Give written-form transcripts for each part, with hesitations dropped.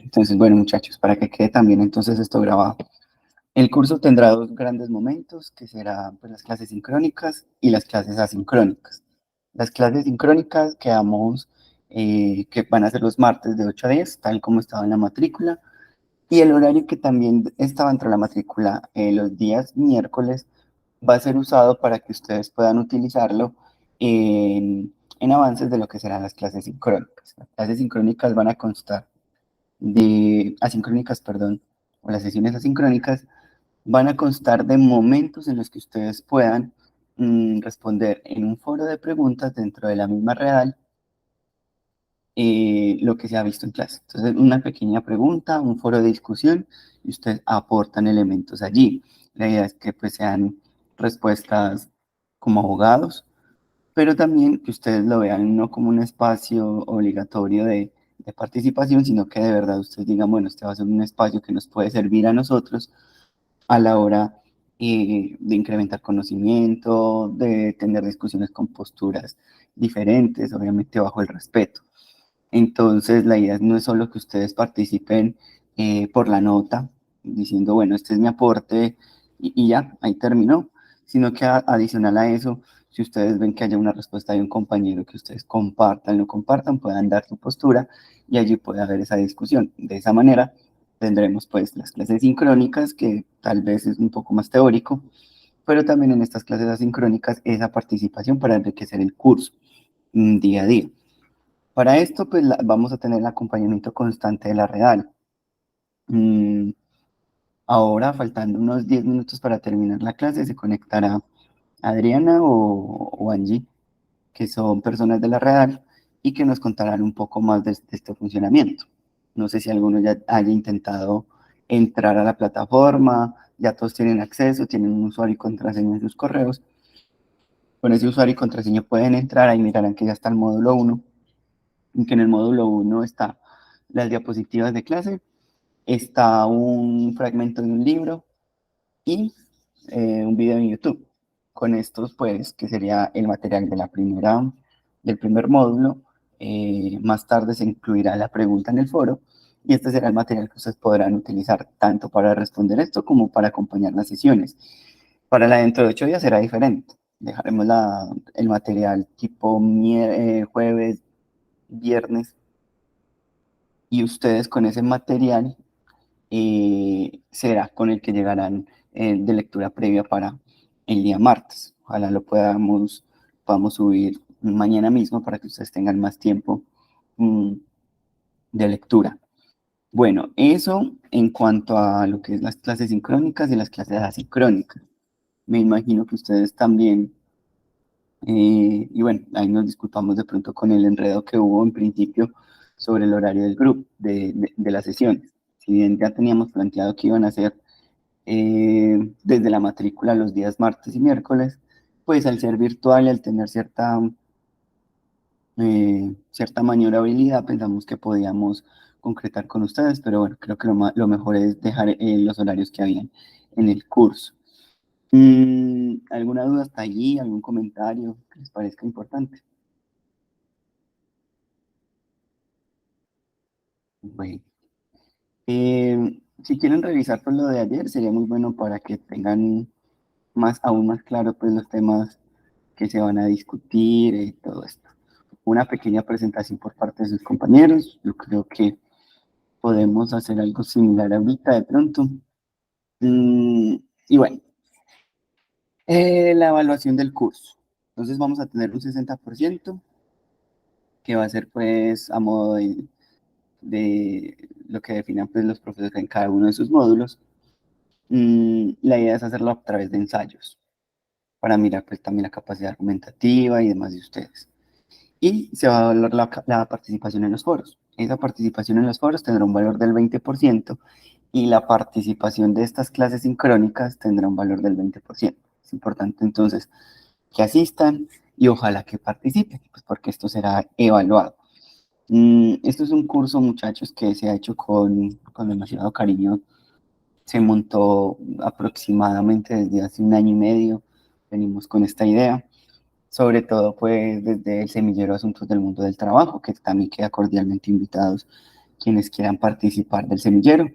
Entonces, bueno, muchachos, para que quede también entonces esto grabado. El curso tendrá dos grandes momentos, que serán pues, las clases sincrónicas y las clases asincrónicas. Las clases sincrónicas que van a ser los martes de 8 a 10, tal como estaba en la matrícula, y el horario que también estaba entre la matrícula los días miércoles va a ser usado para que ustedes puedan utilizarlo en avances de lo que serán las clases sincrónicas. Las clases sincrónicas van a constar asincrónicas, perdón, o las sesiones asincrónicas van a constar de momentos en los que ustedes puedan responder en un foro de preguntas dentro de la misma redal lo que se ha visto en clase. Entonces, una pequeña pregunta, un foro de discusión, y ustedes aportan elementos allí. La idea es que pues sean respuestas como abogados, pero también que ustedes lo vean no como un espacio obligatorio de participación, sino que de verdad ustedes digan, bueno, este va a ser un espacio que nos puede servir a nosotros a la hora de incrementar conocimiento, de tener discusiones con posturas diferentes, obviamente bajo el respeto. Entonces, la idea no es solo que ustedes participen por la nota, diciendo, bueno, este es mi aporte y ya, ahí terminó, sino que adicional a eso, si ustedes ven que haya una respuesta de un compañero que ustedes compartan, lo compartan, puedan dar su postura y allí puede haber esa discusión. De esa manera tendremos pues las clases sincrónicas, que tal vez es un poco más teórico, pero también en estas clases asincrónicas esa participación para enriquecer el curso día a día. Para esto, pues vamos a tener el acompañamiento constante de la Real. Mm, Ahora, faltando unos 10 minutos para terminar la clase, se conectará Adriana o Angie, que son personas de la Real y que nos contarán un poco más de este funcionamiento. No sé si alguno ya haya intentado entrar a la plataforma, ya todos tienen acceso, tienen un usuario y contraseña en sus correos. Con ese usuario y contraseña pueden entrar, ahí mirarán que ya está el módulo 1, y que en el módulo 1 está las diapositivas de clase, está un fragmento de un libro y un video en YouTube. Con estos, pues, que sería el material de del primer módulo. Más tarde se incluirá la pregunta en el foro y este será el material que ustedes podrán utilizar tanto para responder esto como para acompañar las sesiones. Para la dentro de 8 días será diferente. Dejaremos el material tipo jueves, viernes, y ustedes con ese material será con el que llegarán de lectura previa para el día martes. Ojalá podamos subir mañana mismo para que ustedes tengan más tiempo mm, de lectura. Bueno, eso en cuanto a lo que es las clases sincrónicas y las clases asincrónicas. Me imagino que ustedes también, y bueno, ahí nos disculpamos de pronto con el enredo que hubo en principio sobre el horario del grupo, de las sesiones. Si bien ya teníamos planteado que iban a ser desde la matrícula los días martes y miércoles, pues al ser virtual y al tener cierta maniobrabilidad, pensamos que podíamos concretar con ustedes, pero bueno, creo que lo mejor es dejar los horarios que habían en el curso. ¿Alguna duda hasta allí? ¿Algún comentario que les parezca importante? Bueno, si quieren revisar por lo de ayer, sería muy bueno para que tengan aún más claro pues los temas que se van a discutir y todo esto. Una pequeña presentación por parte de sus compañeros. Yo creo que podemos hacer algo similar ahorita de pronto. Y bueno, la evaluación del curso. Entonces vamos a tener un 60% que va a ser pues a modo de lo que definan pues los profesores en cada uno de sus módulos. La idea es hacerlo a través de ensayos para mirar pues también la capacidad argumentativa y demás de ustedes. Y se va a valorar la participación en los foros. Esa participación en los foros tendrá un valor del 20% y la participación de estas clases sincrónicas tendrá un valor del 20%. Es importante entonces que asistan y ojalá que participen, pues porque esto será evaluado. Esto es un curso, muchachos, que se ha hecho con demasiado cariño. Se montó aproximadamente desde hace un año y medio. Venimos con esta idea, sobre todo pues desde el semillero Asuntos del Mundo del Trabajo, que también queda cordialmente invitados quienes quieran participar del semillero,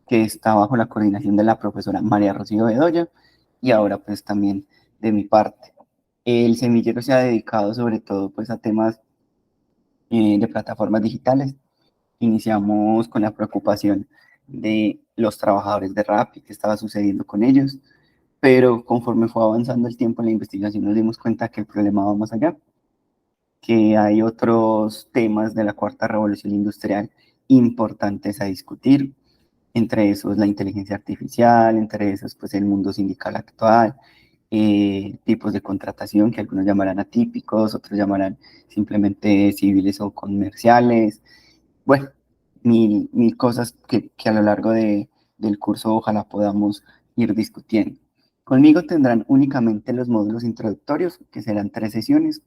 que está bajo la coordinación de la profesora María Rocío Bedoya y ahora pues también de mi parte. El semillero se ha dedicado sobre todo pues a temas de plataformas digitales. Iniciamos con la preocupación de los trabajadores de Rappi, qué estaba sucediendo con ellos, pero conforme fue avanzando el tiempo en la investigación nos dimos cuenta que el problema va más allá, que hay otros temas de la cuarta revolución industrial importantes a discutir, entre esos la inteligencia artificial, entre esos pues el mundo sindical actual, tipos de contratación que algunos llamarán atípicos, otros llamarán simplemente civiles o comerciales, bueno, mil cosas que a lo largo del curso ojalá podamos ir discutiendo. Conmigo tendrán únicamente los módulos introductorios, que serán 3 sesiones.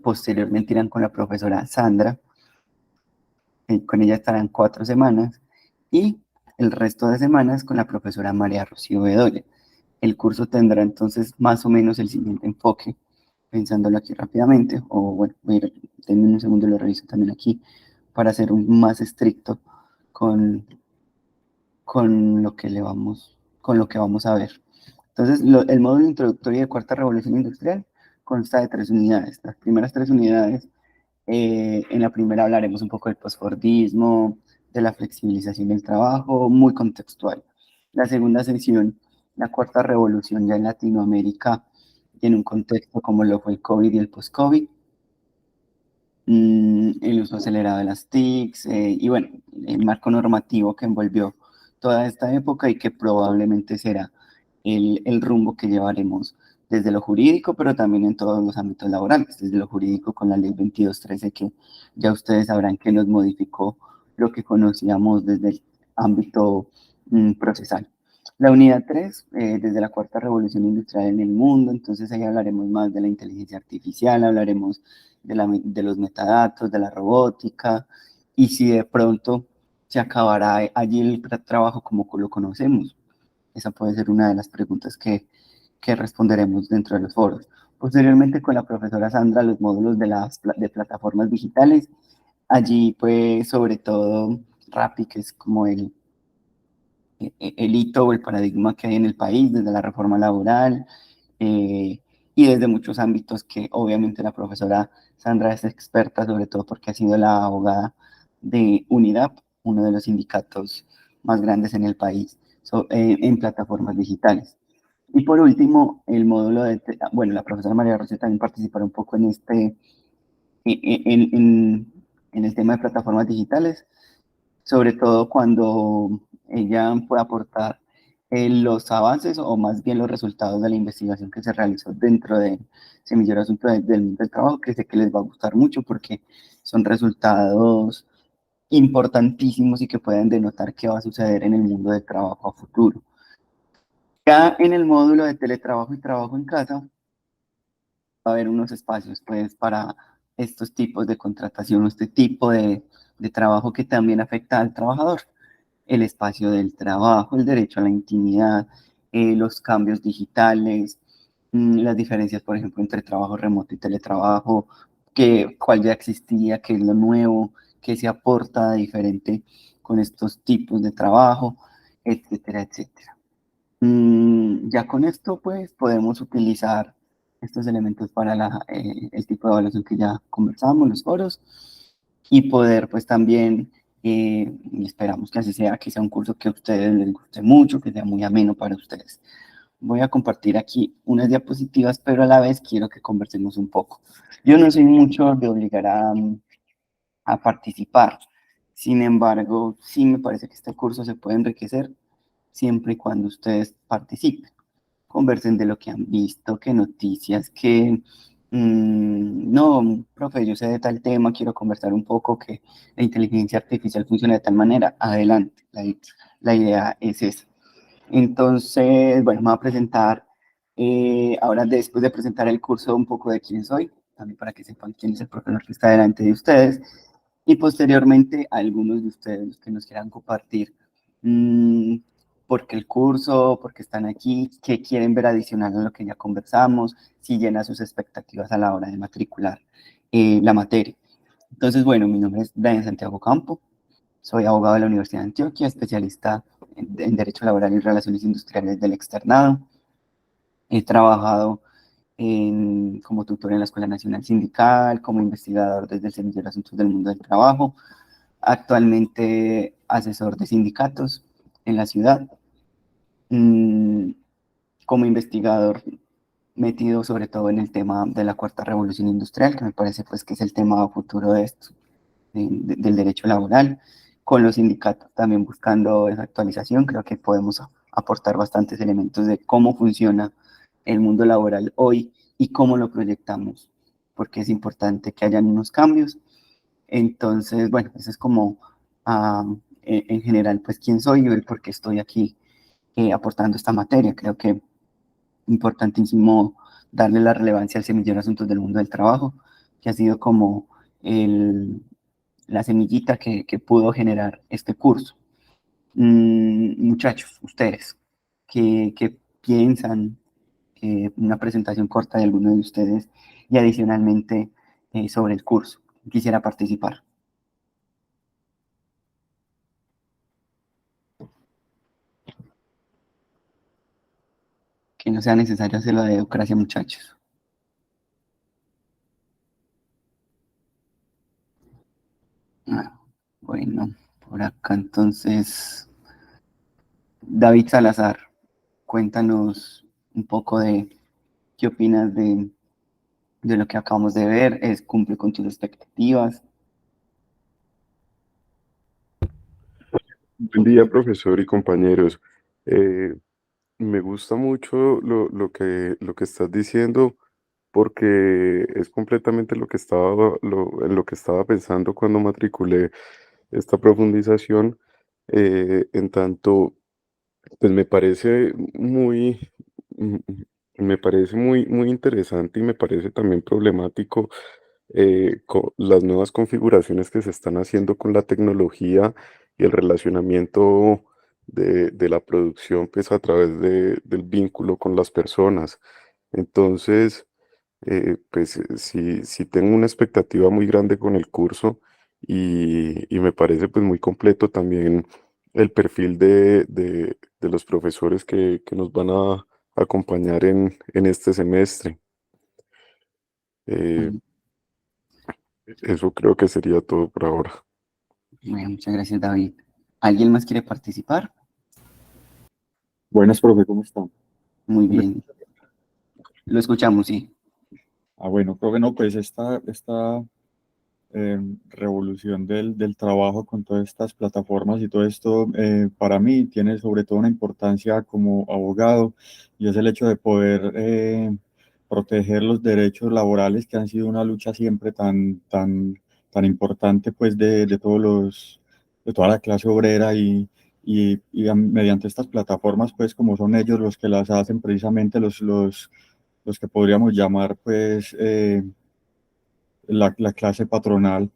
Posteriormente irán con la profesora Sandra, con ella estarán 4 semanas, y el resto de semanas con la profesora María Rocío Bedoya. El curso tendrá entonces más o menos el siguiente enfoque, pensándolo aquí rápidamente, o bueno, denme un segundo y lo reviso también aquí, para ser más estricto con, con lo que vamos a ver. Entonces, el módulo introductorio de cuarta revolución industrial consta de 3 unidades. Las primeras 3 unidades, en la primera hablaremos un poco del posfordismo, de la flexibilización del trabajo, muy contextual. La segunda sesión, la cuarta revolución ya en Latinoamérica, y en un contexto como lo fue el COVID y el post-COVID, el uso acelerado de las TICs, y bueno, el marco normativo que envolvió toda esta época y que probablemente será el rumbo que llevaremos desde lo jurídico, pero también en todos los ámbitos laborales, desde lo jurídico con la ley 2213, que ya ustedes sabrán que nos modificó lo que conocíamos desde el ámbito procesal. La unidad 3, desde la cuarta revolución industrial en el mundo, entonces ahí hablaremos más de la inteligencia artificial, hablaremos de los metadatos, de la robótica, y si de pronto se acabará allí el trabajo como lo conocemos. Esa puede ser una de las preguntas que responderemos dentro de los foros. Posteriormente, con la profesora Sandra, los módulos de plataformas digitales. Allí, pues, sobre todo, Rappi, que es como el hito o el paradigma que hay en el país, desde la reforma laboral, eh, y desde muchos ámbitos que obviamente la profesora Sandra es experta, sobre todo porque ha sido la abogada de UNIDAP, uno de los sindicatos más grandes en el país, en plataformas digitales. Y por último, el módulo bueno, la profesora María Rosa también participará un poco en en el tema de plataformas digitales, sobre todo cuando ella pueda aportar los avances o más bien los resultados de la investigación que se realizó dentro de Semillero Asunto del Mundo del Trabajo, que sé que les va a gustar mucho porque son resultados importantísimos y que pueden denotar qué va a suceder en el mundo del trabajo a futuro. Ya en el módulo de teletrabajo y trabajo en casa, va a haber unos espacios pues para estos tipos de contratación, este tipo de trabajo que también afecta al trabajador. El espacio del trabajo, el derecho a la intimidad, los cambios digitales, las diferencias, por ejemplo, entre trabajo remoto y teletrabajo, cuál ya existía, qué es lo nuevo, qué se aporta diferente con estos tipos de trabajo, etcétera, etcétera. Ya con esto, pues, podemos utilizar estos elementos para el tipo de evaluación que ya conversamos, los foros, y poder, pues, también, y esperamos que así sea, que sea un curso que a ustedes les guste mucho, que sea muy ameno para ustedes. Voy a compartir aquí unas diapositivas, pero a la vez quiero que conversemos un poco. Yo no soy mucho de obligar a participar. Sin embargo, sí me parece que este curso se puede enriquecer siempre y cuando ustedes participen. Conversen de lo que han visto, qué noticias, no, profe, yo sé de tal tema, quiero conversar un poco, que la inteligencia artificial funciona de tal manera. Adelante, la idea es esa. Entonces, bueno, me voy a presentar, ahora después de presentar el curso, un poco de quién soy, también para que sepan quién es el profesor que está delante de ustedes, y posteriormente algunos de ustedes los que nos quieran compartir mmm, por qué el curso, por qué están aquí, qué quieren ver adicional a lo que ya conversamos, si llena sus expectativas a la hora de matricular la materia. Entonces, bueno, mi nombre es Brian Santiago Campo, soy abogado de la Universidad de Antioquia, especialista en Derecho Laboral y Relaciones Industriales del Externado. He trabajado como tutor en la Escuela Nacional Sindical, como investigador desde el Semillero de Asuntos del Mundo del Trabajo, actualmente asesor de sindicatos en la ciudad. Mm, Como investigador metido sobre todo en el tema de la cuarta revolución industrial, que me parece pues que es el tema futuro de esto, del derecho laboral, con los sindicatos también buscando esa actualización. Creo que podemos aportar bastantes elementos de cómo funciona el mundo laboral hoy y cómo lo proyectamos, porque es importante que hayan unos cambios. Entonces, bueno, eso es como en general, pues quién soy y el por qué estoy aquí aportando esta materia. Creo que importantísimo darle la relevancia al semillero de asuntos del mundo del trabajo, que ha sido como el, la semillita que pudo generar este curso. Muchachos, ustedes, ¿qué piensan? Una presentación corta de alguno de ustedes y adicionalmente sobre el curso. Quisiera participar. Que no sea necesario hacerlo de democracia, muchachos. Ah, bueno, por acá entonces, David Salazar, cuéntanos un poco de qué opinas de lo que acabamos de ver. ¿Cumple con tus expectativas? Buen día, profesor y compañeros. Eh, Me gusta mucho lo que estás diciendo porque es completamente en lo que estaba pensando cuando matriculé esta profundización. En tanto, pues mm, me parece muy interesante y me parece también problemático las nuevas configuraciones que se están haciendo con la tecnología y el relacionamiento de la producción pues a través del vínculo con las personas. Entonces, sí tengo una expectativa muy grande con el curso y me parece pues muy completo también el perfil de los profesores que nos van a acompañar en este semestre. Eh, Bueno, Eso creo que sería todo por ahora. bueno, muchas gracias, David. ¿Alguien más quiere participar? Buenas, profe, ¿cómo están? Muy ¿Sí me bien. escuchan? Lo escuchamos, sí. Bueno, profe, no, pues esta revolución del trabajo con todas estas plataformas y todo esto, para mí tiene sobre todo una importancia como abogado y es el hecho de poder proteger los derechos laborales que han sido una lucha siempre tan importante pues de todos de toda la clase obrera mediante estas plataformas pues como son ellos los que las hacen precisamente los que podríamos llamar pues la clase patronal.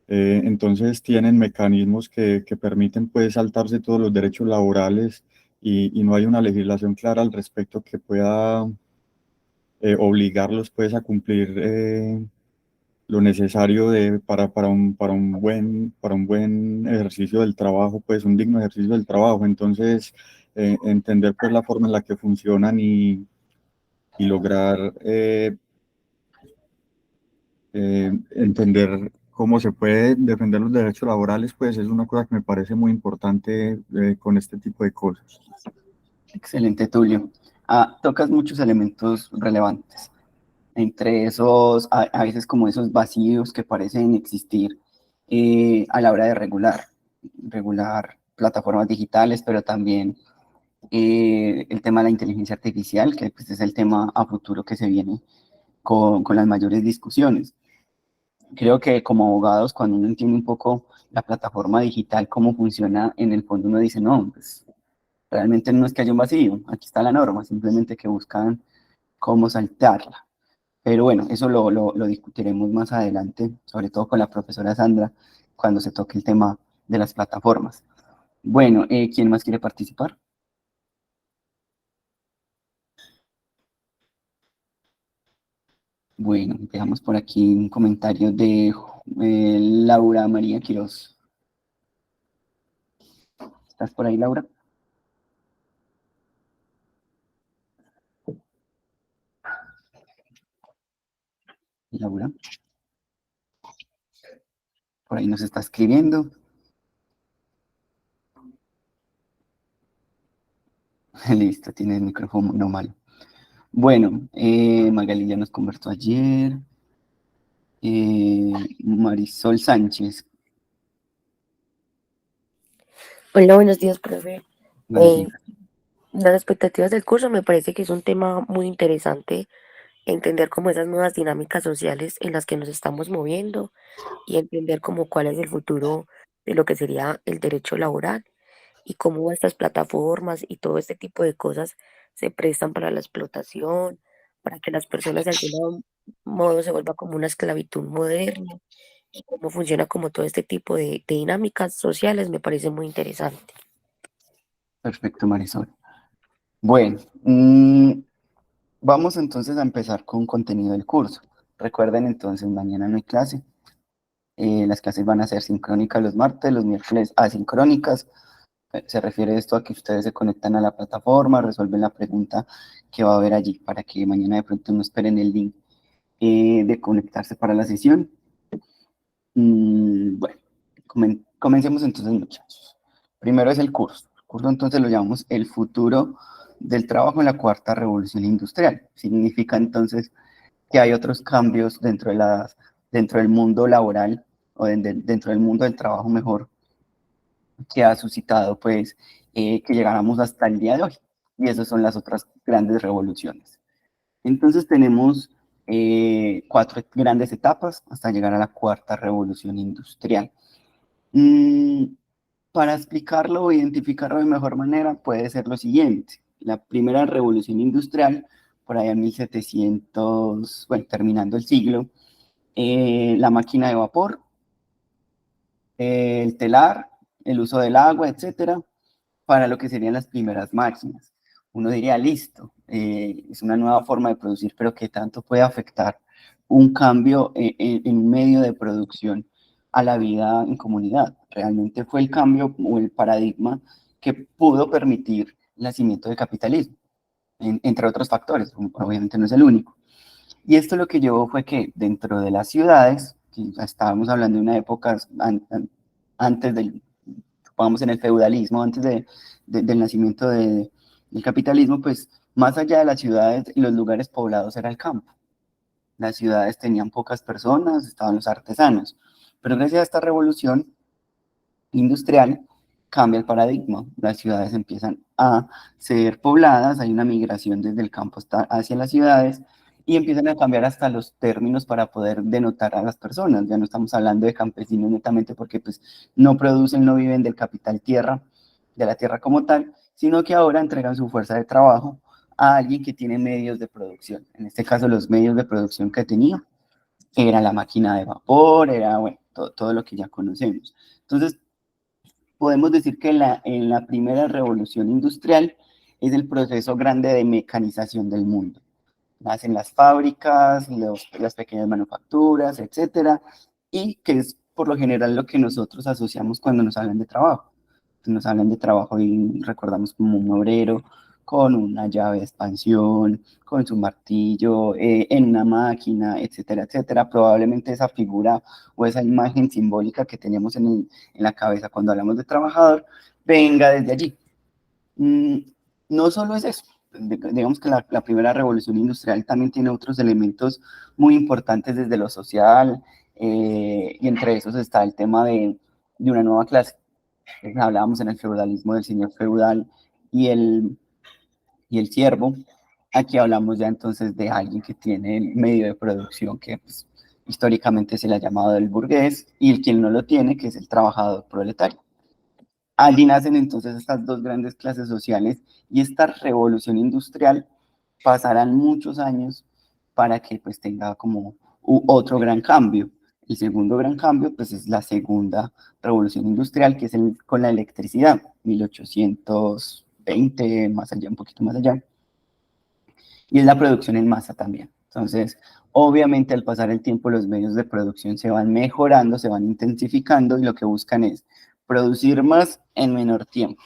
Entonces tienen mecanismos que permiten pues saltarse todos los derechos laborales y no hay una legislación clara al respecto que pueda obligarlos pues a cumplir lo necesario para un buen ejercicio del trabajo, pues un digno ejercicio del trabajo. Entonces, entender pues la forma en la que funcionan y lograr entender cómo se puede defender los derechos laborales, pues es una cosa que me parece muy importante con este tipo de cosas. Excelente, Tulio. Tocas muchos elementos relevantes. Entre esos, a veces como esos vacíos que parecen existir a la hora de regular plataformas digitales, pero también el tema de la inteligencia artificial, que pues, es el tema a futuro que se viene con las mayores discusiones. Creo que como abogados, cuando uno entiende un poco la plataforma digital, cómo funciona, en el fondo uno dice, no, pues realmente no es que haya un vacío, aquí está la norma, simplemente que buscan cómo saltarla. Pero bueno, eso lo discutiremos más adelante, sobre todo con la profesora Sandra, cuando se toque el tema de las plataformas. Bueno, ¿quién más quiere participar? Bueno, veamos por aquí un comentario de Laura María Quiroz. ¿Estás por ahí, Laura? Laura, por ahí nos está escribiendo. Listo, tiene el micrófono no malo. Bueno, Magali ya nos conversó ayer. Marisol Sánchez. Hola, buenos días, profe. Buenos Eh, días. las expectativas del curso me parece que es un tema muy interesante, entender como esas nuevas dinámicas sociales en las que nos estamos moviendo y entender como cuál es el futuro de lo que sería el derecho laboral y cómo estas plataformas y todo este tipo de cosas se prestan para la explotación, para que las personas de algún modo se vuelva como una esclavitud moderna y cómo funciona como todo este tipo de dinámicas sociales me parece muy interesante. Perfecto, Marisol. Bueno, vamos entonces a empezar con contenido del curso. Recuerden entonces, mañana no hay clase. Las clases van a ser sincrónicas los martes, los miércoles asincrónicas. Se refiere esto a que ustedes se conectan a la plataforma, resuelven la pregunta que va a haber allí para que mañana de pronto no esperen el link de conectarse para la sesión. Bueno, comencemos entonces, muchachos. Primero es el curso. El curso entonces lo llamamos el futuro del trabajo en la cuarta revolución industrial. Significa entonces que hay otros cambios dentro del mundo laboral o dentro del mundo del trabajo mejor que ha suscitado pues que llegáramos hasta el día de hoy. Y esas son las otras grandes revoluciones. Entonces tenemos 4 grandes etapas hasta llegar a la cuarta revolución industrial. Mm, para explicarlo o identificarlo de mejor manera puede ser lo siguiente. La primera revolución industrial, por allá en 1700, bueno, terminando el siglo, la máquina de vapor, el telar, el uso del agua, etcétera, para lo que serían las primeras máquinas. Uno diría, listo, es una nueva forma de producir, pero ¿qué tanto puede afectar un cambio en un medio de producción a la vida en comunidad? Realmente fue el cambio o el paradigma que pudo permitir el nacimiento del capitalismo, entre otros factores, obviamente no es el único. Y esto lo que llevó fue que dentro de las ciudades, que estábamos hablando de una época antes del, vamos en el feudalismo, antes del nacimiento del capitalismo, pues más allá de las ciudades y los lugares poblados era el campo. Las ciudades tenían pocas personas, estaban los artesanos, pero gracias a esta revolución industrial cambia el paradigma. Las ciudades empiezan a ser pobladas, hay una migración desde el campo hacia las ciudades y empiezan a cambiar hasta los términos para poder denotar a las personas. Ya no estamos hablando de campesinos netamente porque pues no producen, no viven del capital tierra, de la tierra como tal, sino que ahora entregan su fuerza de trabajo a alguien que tiene medios de producción. En este caso, los medios de producción que tenía era la máquina de vapor, era, bueno, todo lo que ya conocemos. Entonces, podemos decir que en la primera revolución industrial es el proceso grande de mecanización del mundo. Nacen las fábricas, las pequeñas manufacturas, etcétera, y que es por lo general lo que nosotros asociamos cuando nos hablan de trabajo. Nos hablan de trabajo y recordamos como un obrero con una llave de expansión, con su martillo, en una máquina, etcétera, etcétera. Probablemente esa figura o esa imagen simbólica que tenemos en la cabeza cuando hablamos de trabajador venga desde allí. No solo es eso, digamos que la primera revolución industrial también tiene otros elementos muy importantes desde lo social, y entre esos está el tema de una nueva clase. Hablábamos en el feudalismo del señor feudal y el siervo. Aquí hablamos ya entonces de alguien que tiene el medio de producción que pues, históricamente se le ha llamado el burgués y el quien no lo tiene, que es el trabajador proletario. Allí nacen entonces estas dos grandes clases sociales y esta revolución industrial pasarán muchos años para que pues tenga como otro gran cambio. El segundo gran cambio pues es la segunda revolución industrial, que es con la electricidad, 1820, más allá, un poquito más allá, y es la producción en masa también. Entonces, obviamente al pasar el tiempo los medios de producción se van mejorando, se van intensificando y lo que buscan es producir más en menor tiempo.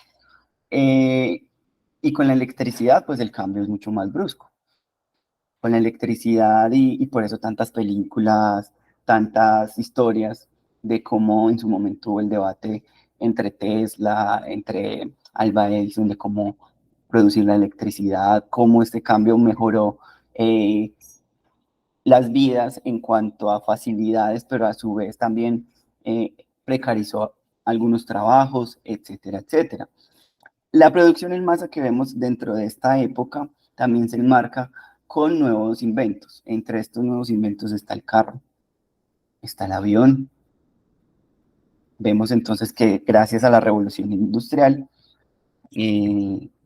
Y con la electricidad, pues el cambio es mucho más brusco. Con la electricidad y por eso tantas películas, tantas historias de cómo en su momento hubo el debate entre Tesla, entre Alba Edison, de cómo producir la electricidad, cómo este cambio mejoró las vidas en cuanto a facilidades, pero a su vez también precarizó algunos trabajos, etcétera, etcétera. La producción en masa que vemos dentro de esta época también se enmarca con nuevos inventos. Entre estos nuevos inventos está el carro, está el avión. Vemos entonces que gracias a la revolución industrial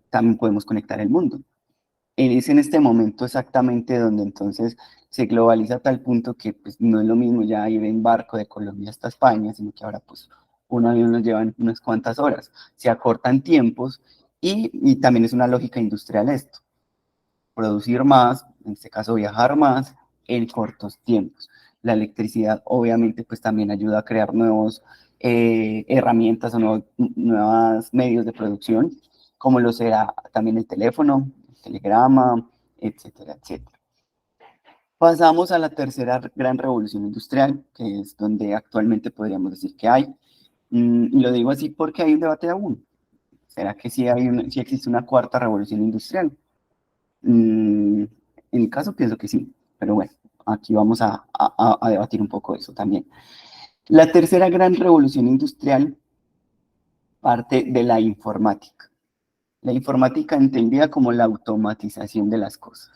también podemos conectar el mundo. Es en este momento exactamente donde entonces se globaliza a tal punto que pues, no es lo mismo ya ir en barco de Colombia hasta España, sino que ahora pues un avión nos lleva unas cuantas horas. Se acortan tiempos y también es una lógica industrial esto. Producir más, en este caso viajar más, en cortos tiempos. La electricidad obviamente pues también ayuda a crear nuevos herramientas o nuevos medios de producción, como lo será también el teléfono, el telegrama, etcétera, etcétera. Pasamos a la tercera gran revolución industrial, que es donde actualmente podríamos decir que hay. Y lo digo así porque hay un debate aún. ¿Será que sí existe una cuarta revolución industrial? En mi caso pienso que sí, pero bueno, aquí vamos a debatir un poco eso también. La tercera gran revolución industrial parte de la informática. La informática entendida como la automatización de las cosas.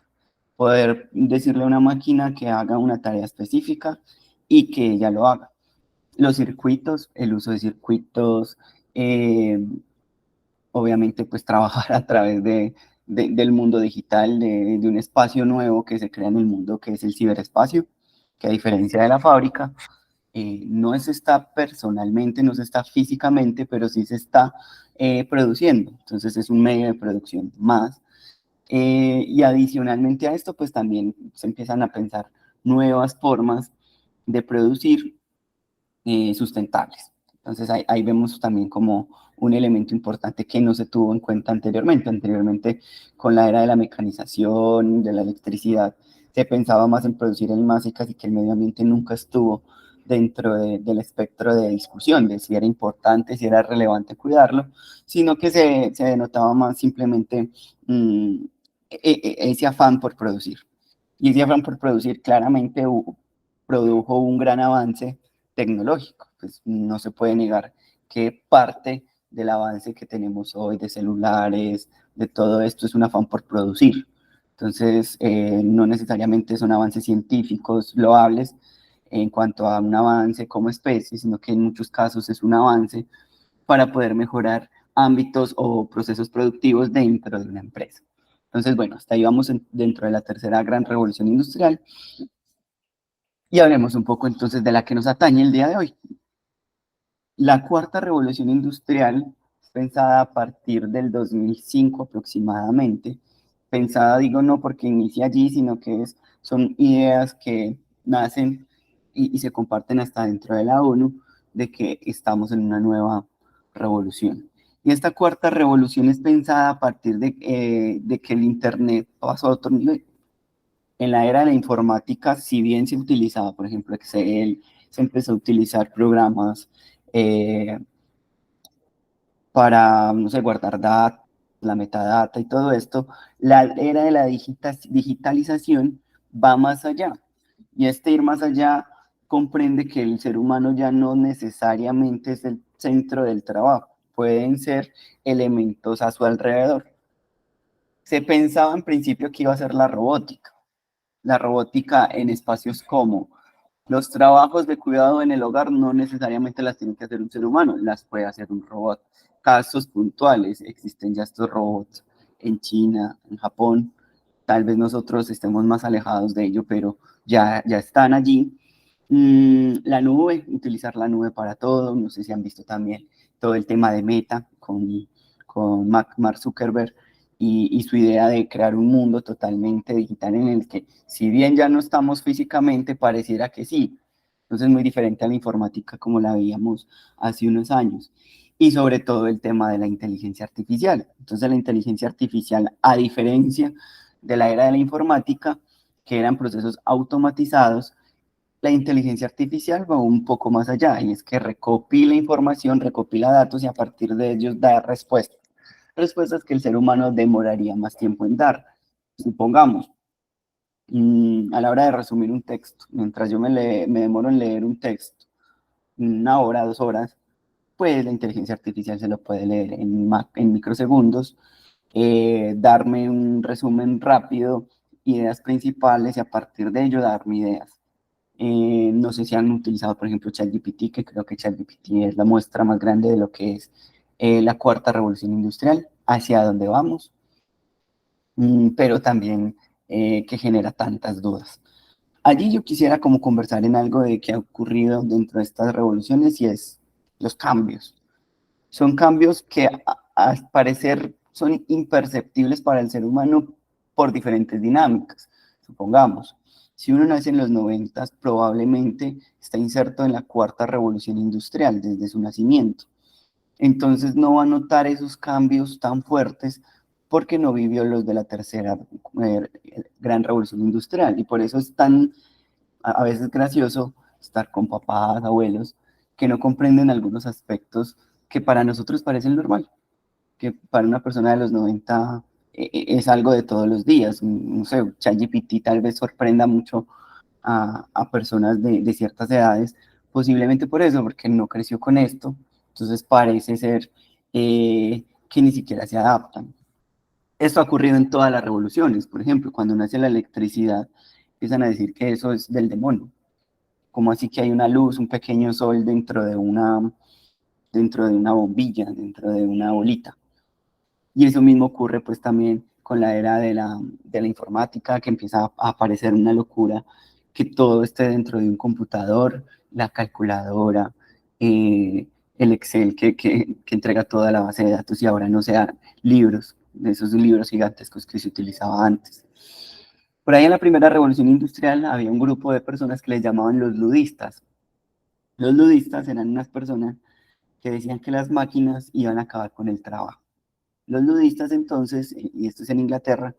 Poder decirle a una máquina que haga una tarea específica y que ella lo haga. Los circuitos, el uso de circuitos, obviamente pues trabajar a través del mundo digital, de un espacio nuevo que se crea en el mundo, que es el ciberespacio, que a diferencia de la fábrica, no se está personalmente, no se está físicamente, pero sí se está produciendo. Entonces es un medio de producción más. Y adicionalmente a esto, pues también se empiezan a pensar nuevas formas de producir sustentables. Entonces ahí vemos también como un elemento importante que no se tuvo en cuenta anteriormente. Anteriormente, con la era de la mecanización, de la electricidad, se pensaba más en producir en masa y casi que el medio ambiente nunca estuvo dentro del espectro de discusión de si era importante, si era relevante cuidarlo, sino que se denotaba más simplemente ese afán por producir. Y ese afán por producir claramente produjo un gran avance tecnológico. Pues no se puede negar que parte del avance que tenemos hoy de celulares, de todo esto, es un afán por producir. Entonces, no necesariamente son avances científicos loables en cuanto a un avance como especie, sino que en muchos casos es un avance para poder mejorar ámbitos o procesos productivos dentro de una empresa. Entonces, bueno, hasta ahí vamos dentro de la tercera gran revolución industrial. Y hablemos un poco entonces de la que nos atañe el día de hoy. La cuarta revolución industrial, pensada a partir del 2005 aproximadamente, pensada digo no porque inicia allí, sino que son ideas que nacen y se comparten hasta dentro de la ONU, de que estamos en una nueva revolución. Y esta cuarta revolución es pensada a partir de que el Internet pasó a otro nivel. En la era de la informática, si bien se utilizaba, por ejemplo, Excel, se empezó a utilizar programas para, no sé, guardar datos, la metadata y todo esto, la era de la digitalización va más allá. Y este ir más allá comprende que el ser humano ya no necesariamente es el centro del trabajo, pueden ser elementos a su alrededor. Se pensaba en principio que iba a ser la robótica en espacios como los trabajos de cuidado en el hogar no necesariamente las tiene que hacer un ser humano, las puede hacer un robot. Casos puntuales, existen ya estos robots en China, en Japón, tal vez nosotros estemos más alejados de ello, pero ya están allí. La nube, utilizar la nube para todo, no sé si han visto también todo el tema de Meta con Mark Zuckerberg, y su idea de crear un mundo totalmente digital en el que, si bien ya no estamos físicamente, pareciera que sí. Entonces, muy diferente a la informática como la veíamos hace unos años. Y sobre todo el tema de la inteligencia artificial. Entonces, la inteligencia artificial, a diferencia de la era de la informática, que eran procesos automatizados, la inteligencia artificial va un poco más allá, y es que recopila información, recopila datos y a partir de ellos da respuestas. Respuestas que el ser humano demoraría más tiempo en dar. Supongamos, a la hora de resumir un texto, mientras yo me demoro en leer un texto, 1 hora, 2 horas, pues la inteligencia artificial se lo puede leer en microsegundos, darme un resumen rápido, ideas principales y a partir de ello darme ideas. No sé si han utilizado, por ejemplo, ChatGPT, que creo que ChatGPT es la muestra más grande de lo que es la cuarta revolución industrial, hacia dónde vamos, pero también que genera tantas dudas. Allí yo quisiera como conversar en algo de qué ha ocurrido dentro de estas revoluciones y es los cambios. Son cambios que al parecer son imperceptibles para el ser humano por diferentes dinámicas. Supongamos, si uno nace en los 90, probablemente está inserto en la cuarta revolución industrial desde su nacimiento. Entonces no va a notar esos cambios tan fuertes porque no vivió los de la tercera gran revolución industrial. Y por eso es tan a veces gracioso estar con papás, abuelos, que no comprenden algunos aspectos que para nosotros parecen normal, que para una persona de los 90 es algo de todos los días. No sé, ChatGPT tal vez sorprenda mucho a personas de ciertas edades, posiblemente por eso, porque no creció con esto, entonces parece ser que ni siquiera se adaptan. Esto ha ocurrido en todas las revoluciones, por ejemplo, cuando nace la electricidad, empiezan a decir que eso es del demonio, como así que hay una luz, un pequeño sol dentro de una bombilla, dentro de una bolita. Y eso mismo ocurre pues también con la era de la informática, que empieza a aparecer una locura, que todo esté dentro de un computador, la calculadora, el Excel que entrega toda la base de datos y ahora no sean libros, de esos libros gigantescos que se utilizaba antes. Por ahí en la primera revolución industrial había un grupo de personas que les llamaban los ludistas. Los ludistas eran unas personas que decían que las máquinas iban a acabar con el trabajo. Los ludistas entonces, y esto es en Inglaterra,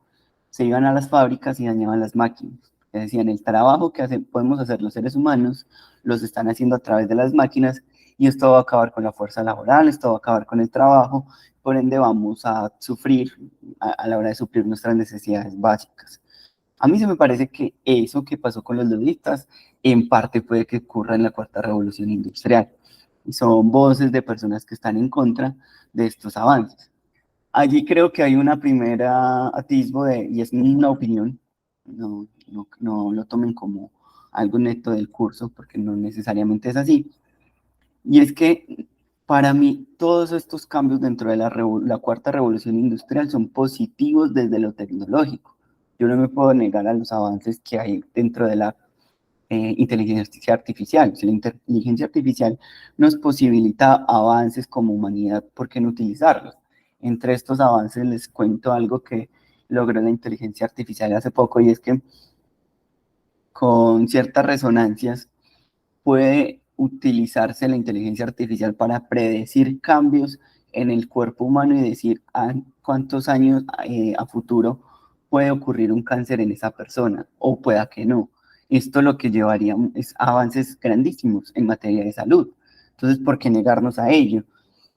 se iban a las fábricas y dañaban las máquinas. Decían, el trabajo que podemos hacer los seres humanos, los están haciendo a través de las máquinas y esto va a acabar con la fuerza laboral, esto va a acabar con el trabajo, por ende vamos a sufrir a la hora de suplir nuestras necesidades básicas. A mí se me parece que eso que pasó con los ludistas, en parte puede que ocurra en la cuarta revolución industrial. Y son voces de personas que están en contra de estos avances. Allí creo que hay una primera atisbo y es una opinión, no lo tomen como algo neto del curso, porque no necesariamente es así, y es que para mí todos estos cambios dentro de la cuarta revolución industrial son positivos desde lo tecnológico. Yo no me puedo negar a los avances que hay dentro de la inteligencia artificial. Si la inteligencia artificial nos posibilita avances como humanidad, ¿por qué no utilizarlos? Entre estos avances les cuento algo que logró la inteligencia artificial hace poco, y es que con ciertas resonancias puede utilizarse la inteligencia artificial para predecir cambios en el cuerpo humano y decir cuántos años a futuro puede ocurrir un cáncer en esa persona o pueda que no. Esto lo que llevaría es avances grandísimos en materia de salud. Entonces, ¿por qué negarnos a ello?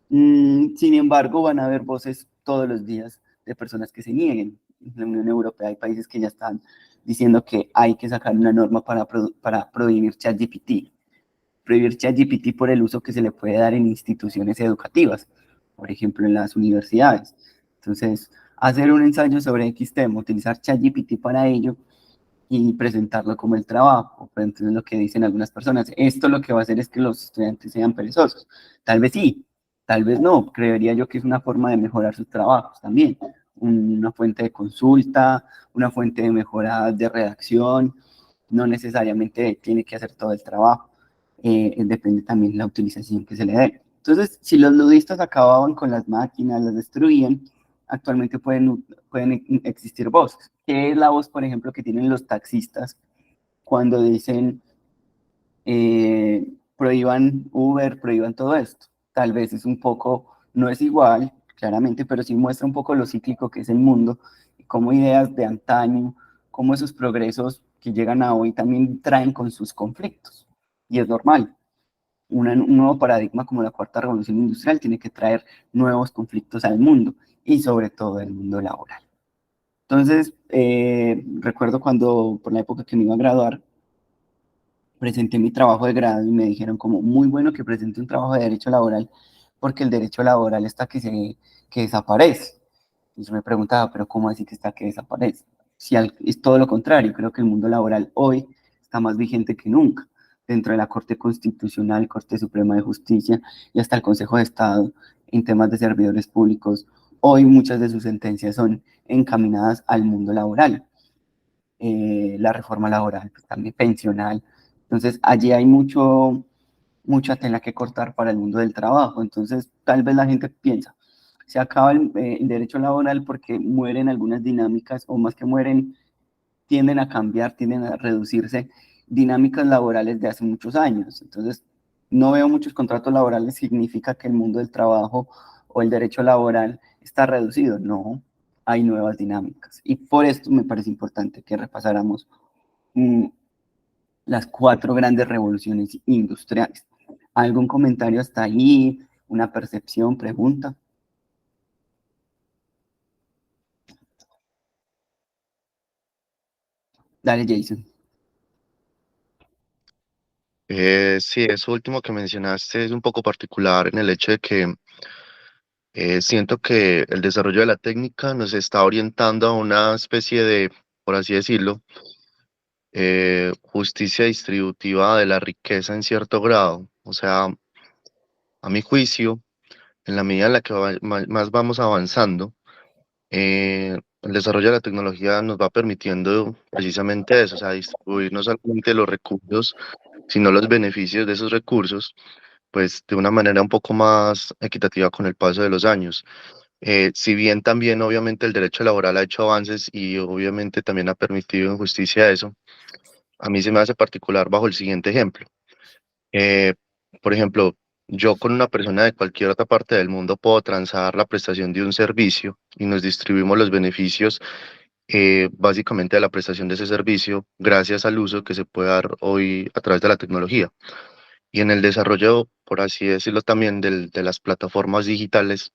Sin embargo, van a haber voces todos los días de personas que se nieguen. En la Unión Europea hay países que ya están diciendo que hay que sacar una norma para prohibir ChatGPT. Prohibir ChatGPT por el uso que se le puede dar en instituciones educativas, por ejemplo, en las universidades. Entonces, hacer un ensayo sobre X tema, utilizar ChatGPT para ello y presentarlo como el trabajo. Pero entonces lo que dicen algunas personas, esto lo que va a hacer es que los estudiantes sean perezosos. Tal vez sí, tal vez no. Creería yo que es una forma de mejorar sus trabajos también. Una fuente de consulta, una fuente de mejora de redacción, no necesariamente tiene que hacer todo el trabajo. Depende también de la utilización que se le dé. Entonces, si los ludistas acababan con las máquinas, las destruían, actualmente pueden existir voces. ¿Qué es la voz, por ejemplo, que tienen los taxistas cuando dicen prohíban Uber, prohíban todo esto? Tal vez es un poco, no es igual, claramente, pero sí muestra un poco lo cíclico que es el mundo y cómo ideas de antaño, cómo esos progresos que llegan a hoy también traen con sus conflictos. Y es normal. Un nuevo paradigma como la cuarta revolución industrial tiene que traer nuevos conflictos al mundo y sobre todo al mundo laboral. Entonces, recuerdo cuando, por la época que me iba a graduar, presenté mi trabajo de grado y me dijeron como muy bueno que presente un trabajo de derecho laboral porque el derecho laboral está que desaparece. Y yo me preguntaba, pero ¿cómo así que está que desaparece? Si es todo lo contrario, creo que el mundo laboral hoy está más vigente que nunca. Dentro de la Corte Constitucional, Corte Suprema de Justicia y hasta el Consejo de Estado en temas de servidores públicos, hoy muchas de sus sentencias son encaminadas al mundo laboral. La reforma laboral, pues, también pensional. Entonces, allí hay mucha tela que cortar para el mundo del trabajo. Entonces, tal vez la gente piensa, se acaba el derecho laboral porque mueren algunas dinámicas, o más que mueren, tienden a cambiar, tienden a reducirse dinámicas laborales de hace muchos años. Entonces, no veo muchos contratos laborales, significa que el mundo del trabajo o el derecho laboral está reducido. No, hay nuevas dinámicas. Y por esto me parece importante que repasáramos las 4 grandes revoluciones industriales. ¿Algún comentario hasta ahí? ¿Una percepción, pregunta? Dale, Jason. Sí, eso último que mencionaste es un poco particular en el hecho de que siento que el desarrollo de la técnica nos está orientando a una especie de, por así decirlo, justicia distributiva de la riqueza en cierto grado. O sea, a mi juicio, en la medida en la que más vamos avanzando, el desarrollo de la tecnología nos va permitiendo precisamente eso, o sea, distribuir no solamente los recursos, sino los beneficios de esos recursos, pues de una manera un poco más equitativa con el paso de los años. Si bien también obviamente el derecho laboral ha hecho avances y obviamente también ha permitido en justicia eso, a mí se me hace particular bajo el siguiente ejemplo. Eh, por ejemplo, yo con una persona de cualquier otra parte del mundo puedo transar la prestación de un servicio y nos distribuimos los beneficios básicamente de la prestación de ese servicio gracias al uso que se puede dar hoy a través de la tecnología. Y en el desarrollo, por así decirlo, también de las plataformas digitales,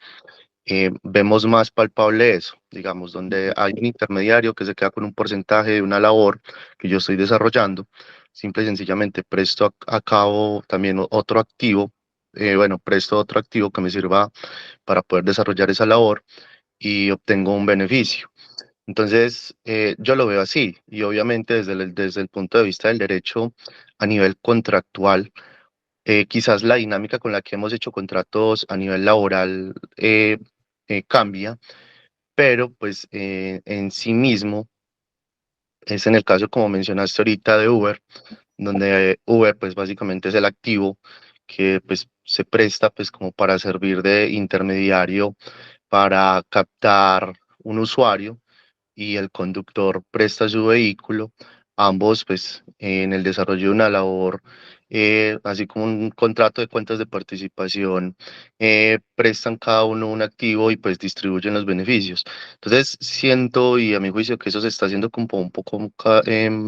vemos más palpable eso, digamos, donde hay un intermediario que se queda con un porcentaje de una labor que yo estoy desarrollando, simple y sencillamente presto a cabo también otro activo, bueno, presto otro activo que me sirva para poder desarrollar esa labor y obtengo un beneficio. Entonces, yo lo veo así y obviamente desde el punto de vista del derecho a nivel contractual, quizás la dinámica con la que hemos hecho contratos a nivel laboral cambia, pero pues en sí mismo es en el caso, como mencionaste ahorita, de Uber, donde Uber pues básicamente es el activo que pues se presta pues como para servir de intermediario para captar un usuario y el conductor presta su vehículo, ambos pues en el desarrollo de una labor, así como un contrato de cuentas de participación, prestan cada uno un activo y pues distribuyen los beneficios. Entonces siento y a mi juicio que eso se está haciendo como un poco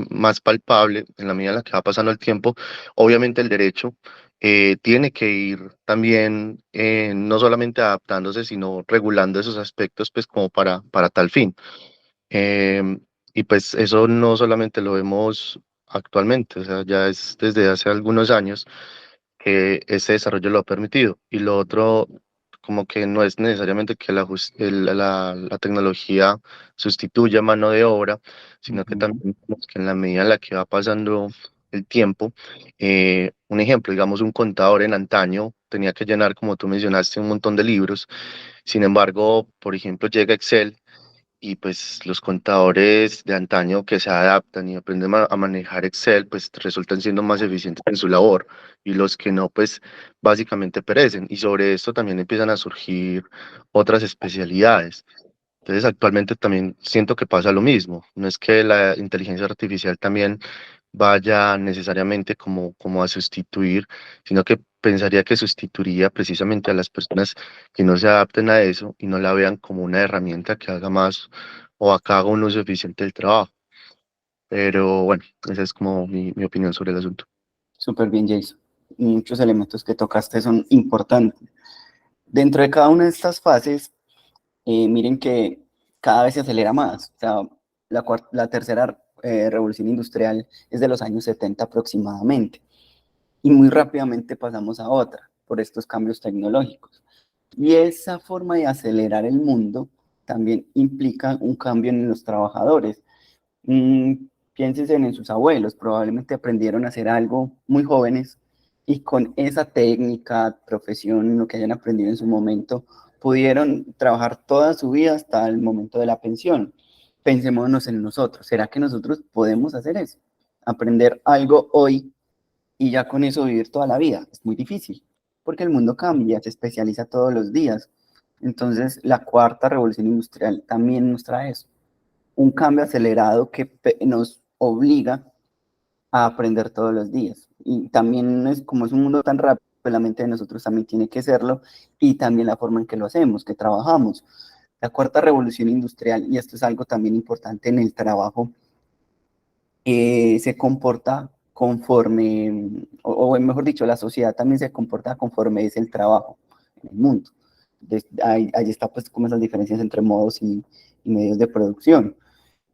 más palpable en la medida en la que va pasando el tiempo. Obviamente el derecho tiene que ir también no solamente adaptándose, sino regulando esos aspectos pues como para tal fin. Em, y pues eso no solamente lo vemos actualmente, o sea, ya es desde hace algunos años que ese desarrollo lo ha permitido. Y lo otro, como que no es necesariamente que la tecnología sustituya mano de obra, sino que Ujú. también como que en la medida en la que va pasando el tiempo, un ejemplo, digamos, un contador en antaño tenía que llenar, como tú mencionaste, un montón de libros. Sin embargo, por ejemplo, llega Excel y pues los contadores de antaño que se adaptan y aprenden a manejar Excel, pues resultan siendo más eficientes en su labor y los que no, pues básicamente perecen. Y sobre esto también empiezan a surgir otras especialidades. Entonces, actualmente también siento que pasa lo mismo. No es que la inteligencia artificial también vaya necesariamente como a sustituir, sino que pensaría que sustituiría precisamente a las personas que no se adapten a eso y no la vean como una herramienta que haga más o acá haga un uso eficiente del trabajo. Pero bueno, esa es como mi opinión sobre el asunto. Súper bien, Jason. Muchos elementos que tocaste son importantes. Dentro de cada una de estas fases, miren que cada vez se acelera más. O sea, la tercera revolución industrial es de los años 70 aproximadamente. Y muy rápidamente pasamos a otra por estos cambios tecnológicos. Y esa forma de acelerar el mundo también implica un cambio en los trabajadores. Mm, Piénsense en sus abuelos, probablemente aprendieron a hacer algo muy jóvenes y con esa técnica, profesión, lo que hayan aprendido en su momento, pudieron trabajar toda su vida hasta el momento de la pensión. Pensémonos en nosotros, ¿será que nosotros podemos hacer eso? Aprender algo hoy y ya con eso vivir toda la vida. Es muy difícil, porque el mundo cambia, se especializa todos los días. Entonces, la cuarta revolución industrial también nos trae eso, un cambio acelerado que nos obliga a aprender todos los días. Y también es como es un mundo tan rápido, pues la mente de nosotros también tiene que serlo y también la forma en que lo hacemos, que trabajamos. La cuarta revolución industrial, y esto es algo también importante en el trabajo, se comporta conforme, o mejor dicho, la sociedad también se comporta conforme es el trabajo en el mundo. Ahí está pues como esas diferencias entre modos y medios de producción.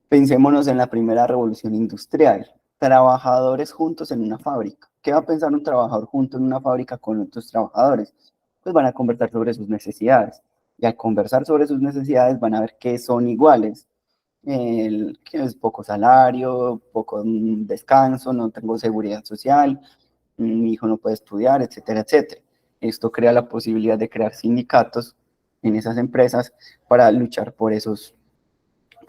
Pensémonos en la primera revolución industrial, trabajadores juntos en una fábrica. ¿Qué va a pensar un trabajador junto en una fábrica con otros trabajadores? Pues van a conversar sobre sus necesidades. Y al conversar sobre sus necesidades van a ver que son iguales, que es poco salario, poco descanso, no tengo seguridad social, mi hijo no puede estudiar, etcétera, etcétera. Esto crea la posibilidad de crear sindicatos en esas empresas para luchar por esas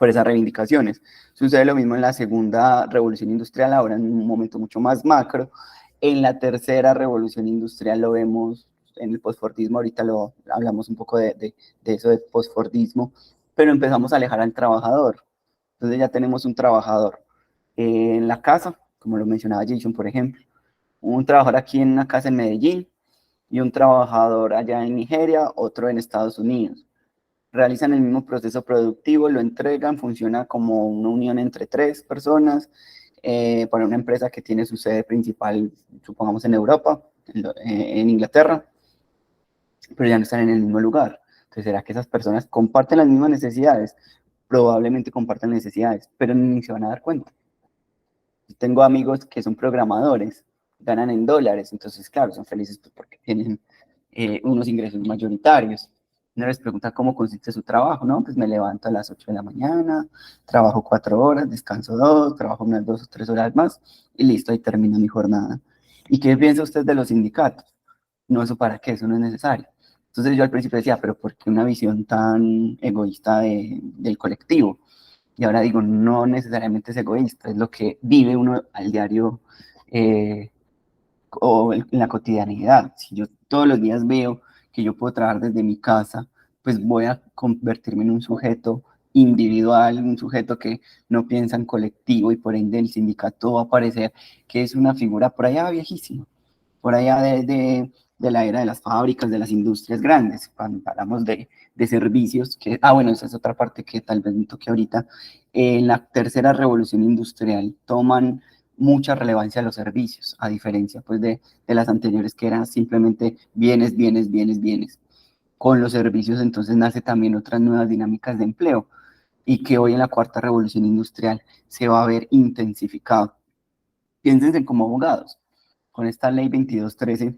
reivindicaciones. Sucede lo mismo en la segunda revolución industrial, ahora en un momento mucho más macro. En la tercera revolución industrial lo vemos en el postfordismo, ahorita lo hablamos un poco de eso de postfordismo, pero empezamos a alejar al trabajador. Entonces ya tenemos un trabajador en la casa, como lo mencionaba Jason, por ejemplo, un trabajador aquí en una casa en Medellín y un trabajador allá en Nigeria, otro en Estados Unidos. Realizan el mismo proceso productivo, lo entregan, funciona como una unión entre tres personas, para una empresa que tiene su sede principal, supongamos en Europa, en Inglaterra, pero ya no están en el mismo lugar. Entonces, ¿será que esas personas comparten las mismas necesidades? Probablemente compartan necesidades, pero ni se van a dar cuenta. Tengo amigos que son programadores, ganan en dólares, entonces, claro, son felices porque tienen unos ingresos mayoritarios. Uno les pregunta cómo consiste su trabajo, ¿no? Pues me levanto a las 8 de la mañana, trabajo 4 horas, descanso 2, trabajo unas 2 o 3 horas más y listo, ahí termina mi jornada. ¿Y qué piensa usted de los sindicatos? No, eso para qué, eso no es necesario. Entonces yo al principio decía, pero ¿por qué una visión tan egoísta del colectivo? Y ahora digo, no necesariamente es egoísta, es lo que vive uno al diario, o en la cotidianidad. Si yo todos los días veo que yo puedo trabajar desde mi casa, pues voy a convertirme en un sujeto individual, un sujeto que no piensa en colectivo y por ende el sindicato va a parecer que es una figura por allá viejísima, por allá de la era de las fábricas, de las industrias grandes, cuando hablamos de servicios, que, bueno, esa es otra parte que tal vez me toque ahorita. En la tercera revolución industrial toman mucha relevancia a los servicios, a diferencia pues de las anteriores que eran simplemente bienes, bienes, bienes, bienes. Con los servicios entonces nace también otras nuevas dinámicas de empleo y que hoy en la cuarta revolución industrial se va a ver intensificado. Piénsense como abogados, con esta ley 2213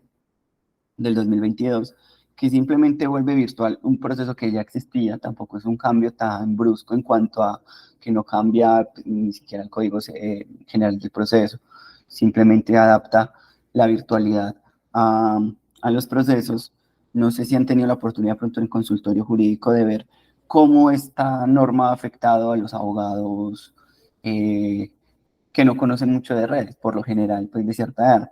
del 2022, que simplemente vuelve virtual un proceso que ya existía, tampoco es un cambio tan brusco en cuanto a que no cambia ni siquiera el código general del proceso, simplemente adapta la virtualidad a los procesos. No sé si han tenido la oportunidad pronto en consultorio jurídico de ver cómo esta norma ha afectado a los abogados que no conocen mucho de redes, por lo general, pues de cierta edad.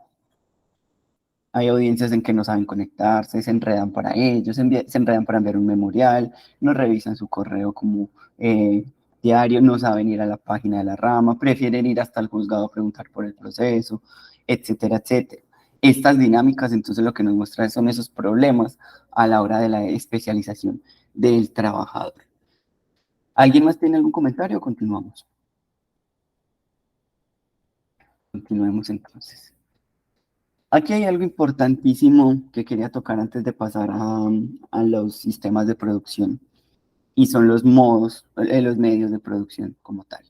Hay audiencias en que no saben conectarse, se enredan para ellos, se enredan para enviar un memorial, no revisan su correo como diario, no saben ir a la página de la rama, prefieren ir hasta el juzgado a preguntar por el proceso, etcétera, etcétera. Estas dinámicas, entonces, lo que nos muestra son esos problemas a la hora de la especialización del trabajador. ¿Alguien más tiene algún comentario o continuamos? Continuemos entonces. Aquí hay algo importantísimo que quería tocar antes de pasar a los sistemas de producción, y son los modos, los medios de producción como tal.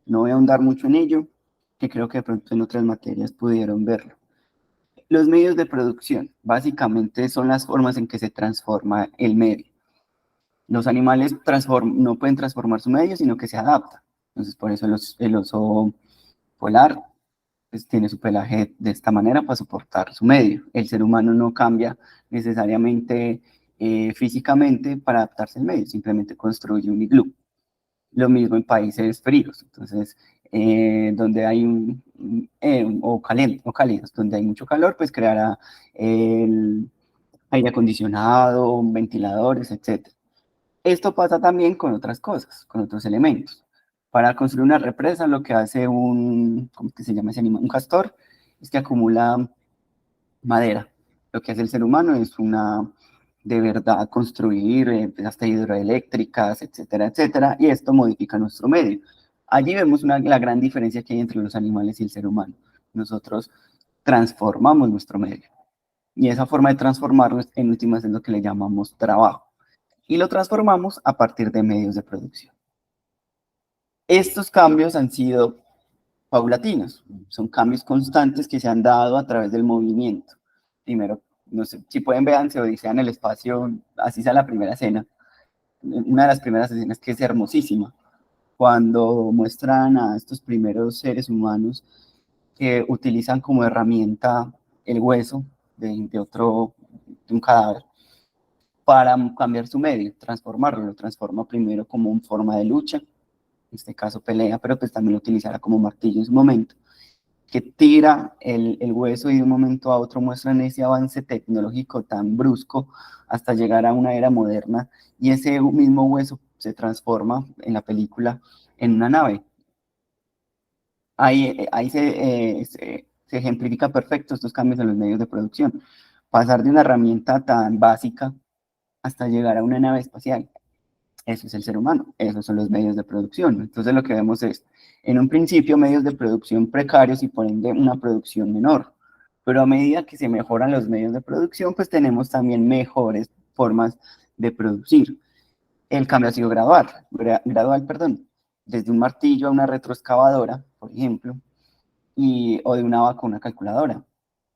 No voy a ahondar mucho en ello, que creo que de pronto en otras materias pudieron verlo. Los medios de producción básicamente son las formas en que se transforma el medio. Los animales no pueden transformar su medio, sino que se adaptan. Entonces, por eso el oso polar pues, tiene su pelaje de esta manera para soportar su medio. El ser humano no cambia necesariamente físicamente para adaptarse al medio, simplemente construye un iglú. Lo mismo en países fríos, entonces, donde hay o cálidos, donde hay mucho calor, pues creará el aire acondicionado, ventiladores, etc. Esto pasa también con otras cosas, con otros elementos. Para construir una represa, lo que hace ¿cómo es que se llama ese animal? Un castor, es que acumula madera. Lo que hace el ser humano es de verdad, construir hasta hidroeléctricas, etcétera, etcétera, y esto modifica nuestro medio. Allí vemos la gran diferencia que hay entre los animales y el ser humano. Nosotros transformamos nuestro medio, y esa forma de transformarlo en últimas es lo que le llamamos trabajo, y lo transformamos a partir de medios de producción. Estos cambios han sido paulatinos, son cambios constantes que se han dado a través del movimiento. Primero, no sé, si pueden vean, se odisea en el espacio, así sea la primera escena, una de las primeras escenas que es hermosísima, cuando muestran a estos primeros seres humanos que utilizan como herramienta el hueso de un cadáver para cambiar su medio, transformarlo. Lo transforma primero como una forma de lucha, en este caso pelea, pero pues también lo utilizará como martillo en su momento, que tira el hueso, y de un momento a otro muestran ese avance tecnológico tan brusco hasta llegar a una era moderna, y ese mismo hueso se transforma en la película en una nave. Ahí se ejemplifica perfecto estos cambios en los medios de producción. Pasar de una herramienta tan básica hasta llegar a una nave espacial. Eso es el ser humano, esos son los medios de producción. Entonces lo que vemos es, en un principio, medios de producción precarios y por ende una producción menor. Pero a medida que se mejoran los medios de producción, pues tenemos también mejores formas de producir. El cambio ha sido gradual, perdón, desde un martillo a una retroexcavadora, por ejemplo, o de una vaca a una calculadora,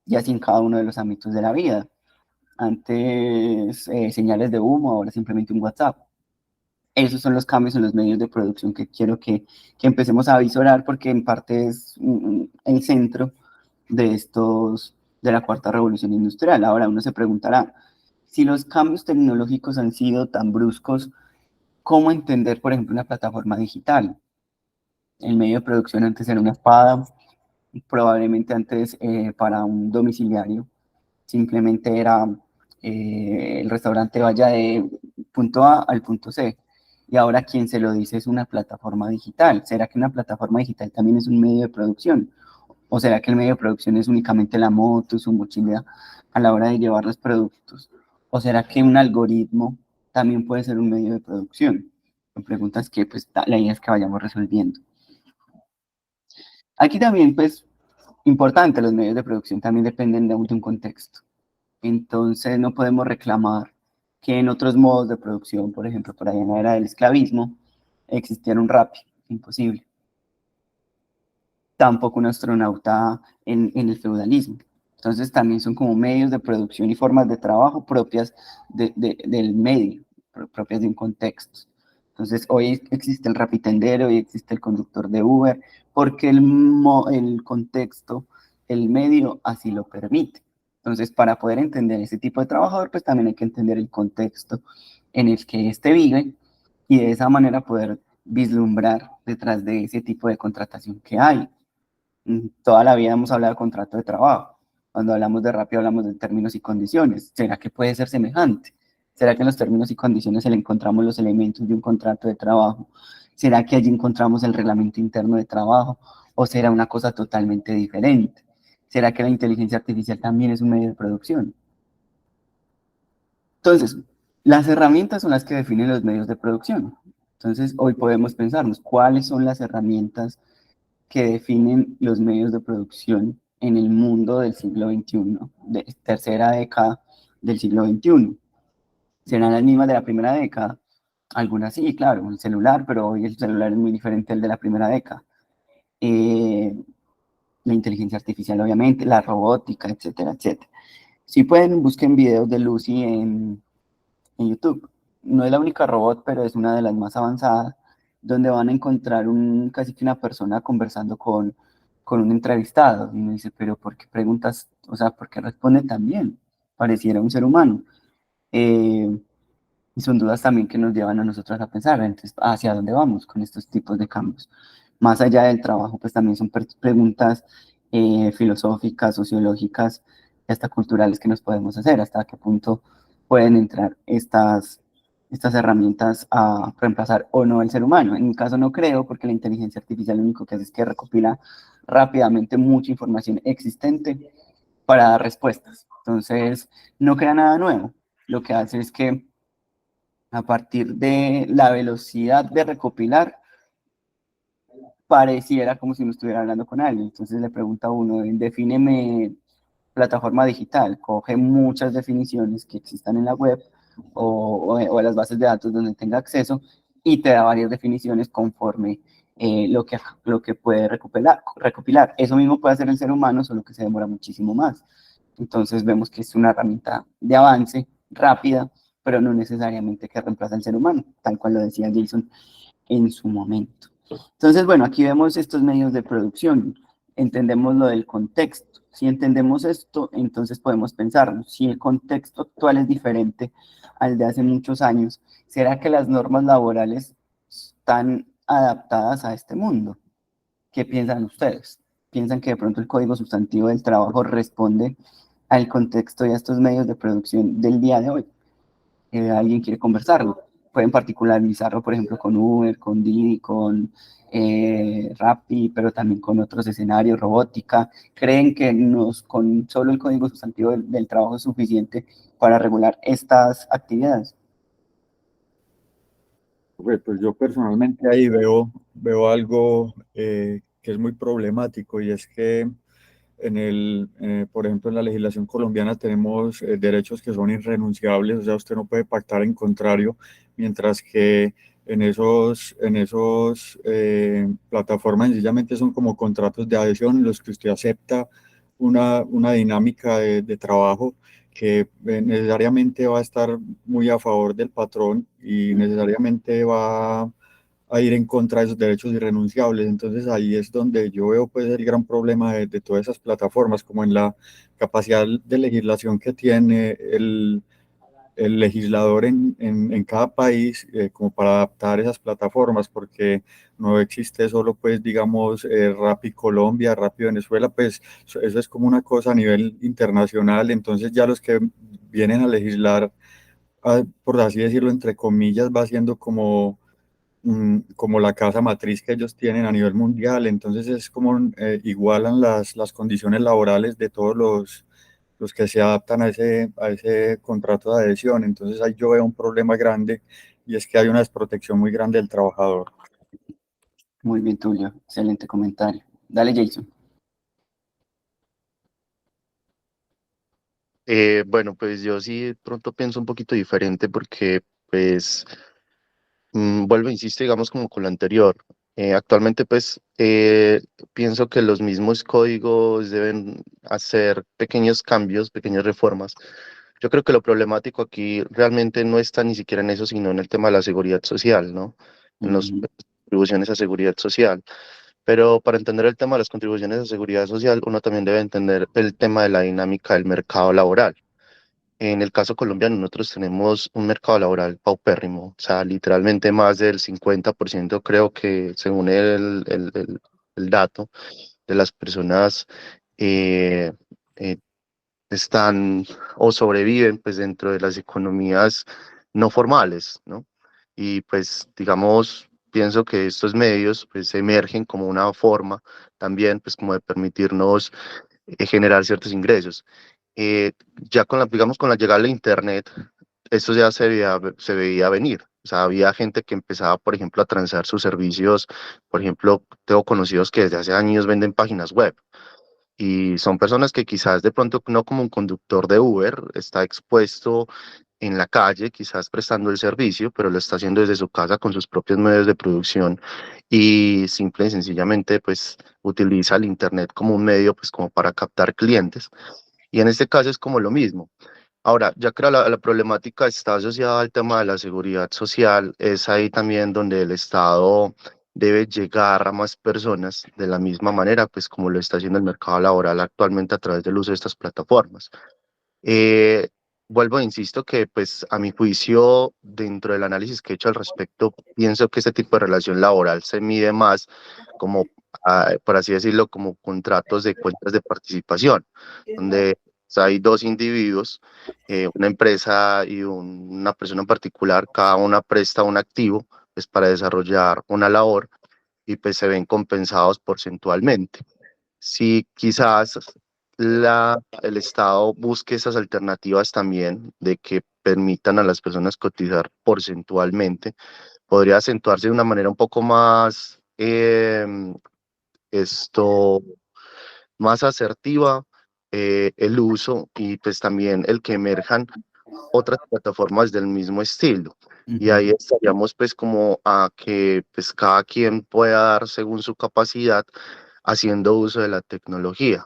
y así en cada uno de los ámbitos de la vida. Antes señales de humo, ahora simplemente un WhatsApp. Esos son los cambios en los medios de producción que quiero que empecemos a visorar, porque en parte es el centro de la cuarta revolución industrial. Ahora uno se preguntará, si los cambios tecnológicos han sido tan bruscos, ¿cómo entender, por ejemplo, una plataforma digital? El medio de producción antes era una espada, probablemente antes para un domiciliario simplemente era el restaurante vaya de punto A al punto C. Y ahora quien se lo dice es una plataforma digital. ¿Será que una plataforma digital también es un medio de producción? ¿O será que el medio de producción es únicamente la moto, su mochila a la hora de llevar los productos? ¿O será que un algoritmo también puede ser un medio de producción? Son preguntas que pues la idea es que vayamos resolviendo. Aquí también pues importante, los medios de producción también dependen de un contexto. Entonces no podemos reclamar que en otros modos de producción, por ejemplo, por allá en la era del esclavismo, existiera un rap, imposible. Tampoco un astronauta en el feudalismo. Entonces también son como medios de producción y formas de trabajo propias del medio, propias de un contexto. Entonces hoy existe el rapitendero, hoy existe el conductor de Uber, porque el contexto, el medio así lo permite. Entonces, para poder entender ese tipo de trabajador, pues también hay que entender el contexto en el que éste vive, y de esa manera poder vislumbrar detrás de ese tipo de contratación que hay. Toda la vida hemos hablado de contrato de trabajo. Cuando hablamos de Rappi hablamos de términos y condiciones. ¿Será que puede ser semejante? ¿Será que en los términos y condiciones le encontramos los elementos de un contrato de trabajo? ¿Será que allí encontramos el reglamento interno de trabajo? ¿O será una cosa totalmente diferente? ¿Será que la inteligencia artificial también es un medio de producción? Entonces, las herramientas son las que definen los medios de producción. Entonces, hoy podemos pensarnos cuáles son las herramientas que definen los medios de producción en el mundo del siglo XXI, de tercera década del siglo XXI. ¿Serán las mismas de la primera década? Algunas sí, claro, el celular, pero hoy el celular es muy diferente al de la primera década. La inteligencia artificial, obviamente, la robótica, etcétera, etcétera. Si pueden, busquen videos de Lucy en YouTube. No es la única robot, pero es una de las más avanzadas, donde van a encontrar casi que una persona conversando con un entrevistado. Y uno dice, pero ¿por qué preguntas? O sea, ¿por qué responde tan bien? Pareciera un ser humano. Y son dudas también que nos llevan a nosotros a pensar, entonces, hacia dónde vamos con estos tipos de cambios. Más allá del trabajo, pues también son preguntas filosóficas, sociológicas y hasta culturales que nos podemos hacer, hasta qué punto pueden entrar estas herramientas a reemplazar o no el ser humano. En mi caso no creo, porque la inteligencia artificial lo único que hace es que recopila rápidamente mucha información existente para dar respuestas. Entonces, no crea nada nuevo. Lo que hace es que a partir de la velocidad de recopilar, pareciera como si uno estuviera hablando con alguien. Entonces le pregunta a uno, defíneme plataforma digital, coge muchas definiciones que existan en la web o a las bases de datos donde tenga acceso y te da varias definiciones conforme lo que puede recopilar. Eso mismo puede hacer el ser humano, solo que se demora muchísimo más. Entonces vemos que es una herramienta de avance rápida, pero no necesariamente que reemplaza al ser humano, tal cual lo decía Jason en su momento. Entonces, bueno, aquí vemos estos medios de producción, entendemos lo del contexto. Si entendemos esto, entonces podemos pensarnos, si el contexto actual es diferente al de hace muchos años, ¿será que las normas laborales están adaptadas a este mundo? ¿Qué piensan ustedes? ¿Piensan que de pronto el código sustantivo del trabajo responde al contexto y a estos medios de producción del día de hoy? Alguien quiere conversarlo. Pueden particularizarlo, por ejemplo, con Uber, con Didi, con Rappi, pero también con otros escenarios, robótica. ¿Creen que con solo el código sustantivo del trabajo es suficiente para regular estas actividades? Pues yo personalmente ahí veo algo que es muy problemático y es que por ejemplo, en la legislación colombiana tenemos derechos que son irrenunciables, o sea, usted no puede pactar en contrario, mientras que en esos plataformas sencillamente son como contratos de adhesión en los que usted acepta una dinámica de trabajo que necesariamente va a estar muy a favor del patrón y necesariamente va a ir en contra de esos derechos irrenunciables. Entonces ahí es donde yo veo pues el gran problema de todas esas plataformas, como en la capacidad de legislación que tiene el legislador en cada país como para adaptar esas plataformas, porque no existe solo pues digamos Rappi Colombia, Rappi Venezuela, pues eso es como una cosa a nivel internacional. Entonces ya los que vienen a legislar, por así decirlo, entre comillas, va siendo como la casa matriz que ellos tienen a nivel mundial. Entonces es como igualan las condiciones laborales de todos los que se adaptan a ese contrato de adhesión. Entonces ahí yo veo un problema grande y es que hay una desprotección muy grande del trabajador. Muy bien, Tulio. Excelente comentario. Dale, Jason. Bueno, pues yo sí de pronto pienso un poquito diferente porque, pues, vuelvo, insisto, digamos como con lo anterior. Actualmente, pues, pienso que los mismos códigos deben hacer pequeños cambios, pequeñas reformas. Yo creo que lo problemático aquí realmente no está ni siquiera en eso, sino en el tema de la seguridad social, ¿no? En las contribuciones a seguridad social. Pero para entender el tema de las contribuciones a seguridad social, uno también debe entender el tema de la dinámica del mercado laboral. En el caso colombiano, nosotros tenemos un mercado laboral paupérrimo, o sea, literalmente más del 50%, creo que según el dato de las personas eh, eh, están o sobreviven pues dentro de las economías no formales, ¿no? Y pues digamos, pienso que estos medios pues emergen como una forma también pues como de permitirnos generar ciertos ingresos. Ya con la, digamos, con la llegada de Internet, esto ya se veía venir. O sea, había gente que empezaba, por ejemplo, a transar sus servicios. Por ejemplo, tengo conocidos que desde hace años venden páginas web y son personas que quizás de pronto no como un conductor de Uber está expuesto en la calle, quizás prestando el servicio, pero lo está haciendo desde su casa con sus propios medios de producción y simple y sencillamente pues utiliza el internet como un medio pues como para captar clientes. Y en este caso es como lo mismo. Ahora, ya que la problemática está asociada al tema de la seguridad social, es ahí también donde el Estado debe llegar a más personas de la misma manera, pues como lo está haciendo el mercado laboral actualmente a través del uso de estas plataformas. Eh, Vuelvo e insisto que, pues, a mi juicio, dentro del análisis que he hecho al respecto, pienso que este tipo de relación laboral se mide más como, por así decirlo, como contratos de cuentas de participación, donde hay dos individuos, una empresa y una persona en particular, cada una presta un activo, pues, para desarrollar una labor y pues se ven compensados porcentualmente. Si quizás el Estado busque esas alternativas también de que permitan a las personas cotizar porcentualmente, podría acentuarse de una manera un poco más esto más asertiva el uso y pues también el que emerjan otras plataformas del mismo estilo. Y ahí estaríamos pues como a que pues cada quien pueda dar según su capacidad haciendo uso de la tecnología.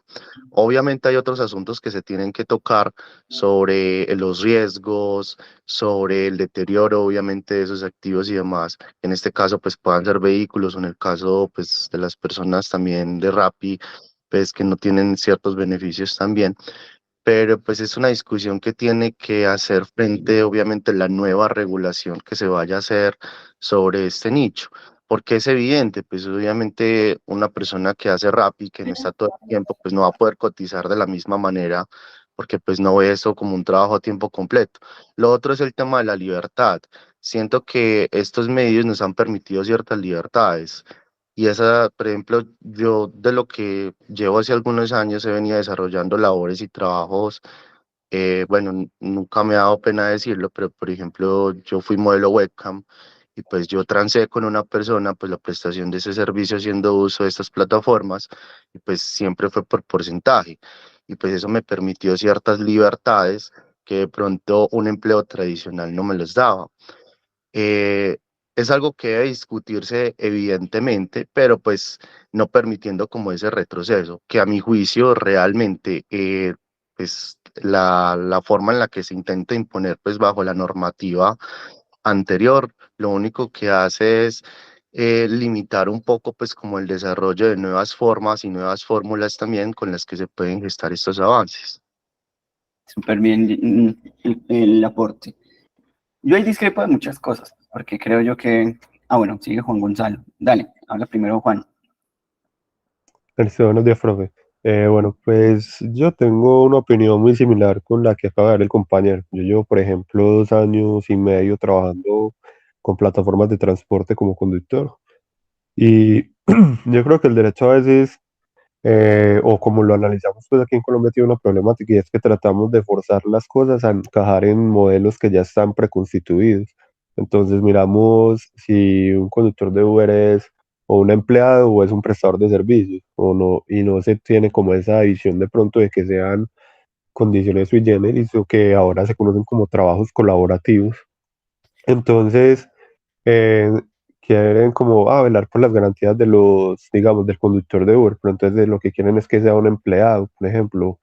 Obviamente hay otros asuntos que se tienen que tocar sobre los riesgos, sobre el deterioro obviamente de esos activos y demás. En este caso pues puedan ser vehículos o en el caso pues de las personas también de Rappi pues que no tienen ciertos beneficios también, pero pues es una discusión que tiene que hacer frente, obviamente, la nueva regulación que se vaya a hacer sobre este nicho, porque es evidente, pues obviamente una persona que hace rap y que no está todo el tiempo, pues no va a poder cotizar de la misma manera, porque pues no ve eso como un trabajo a tiempo completo. Lo otro es el tema de la libertad. Siento que estos medios nos han permitido ciertas libertades. Y esa, por ejemplo, yo de lo que llevo hace algunos años he venido desarrollando labores y trabajos, bueno, nunca me ha dado pena decirlo, pero por ejemplo, yo fui modelo webcam y pues yo transé con una persona, pues la prestación de ese servicio haciendo uso de estas plataformas y pues siempre fue por porcentaje y pues eso me permitió ciertas libertades que de pronto un empleo tradicional no me los daba. Eh, es algo que debe discutirse evidentemente, pero pues no permitiendo como ese retroceso, que a mi juicio realmente pues la forma en la que se intenta imponer pues bajo la normativa anterior, lo único que hace es limitar un poco pues como el desarrollo de nuevas formas y nuevas fórmulas también con las que se pueden gestar estos avances. Súper bien el aporte. Yo ahí discrepo de muchas cosas, porque creo yo que... Ah, bueno, sigue Juan Gonzalo. Dale, habla primero Juan. Buenos días, profe. Bueno, pues yo tengo una opinión muy similar con la que acaba de dar el compañero. Yo llevo, por ejemplo, 2 años y medio trabajando con plataformas de transporte como conductor. Y yo creo que el derecho a veces, o como lo analizamos pues aquí en Colombia, tiene una problemática y es que tratamos de forzar las cosas a encajar en modelos que ya están preconstituidos. Entonces miramos si un conductor de Uber es o un empleado o es un prestador de servicios, o no, y no se tiene como esa visión de pronto de que sean condiciones sui generis o que ahora se conocen como trabajos colaborativos. Entonces, eh, quieren como velar por las garantías de los, digamos, del conductor de Uber, pero entonces lo que quieren es que sea un empleado, por ejemplo.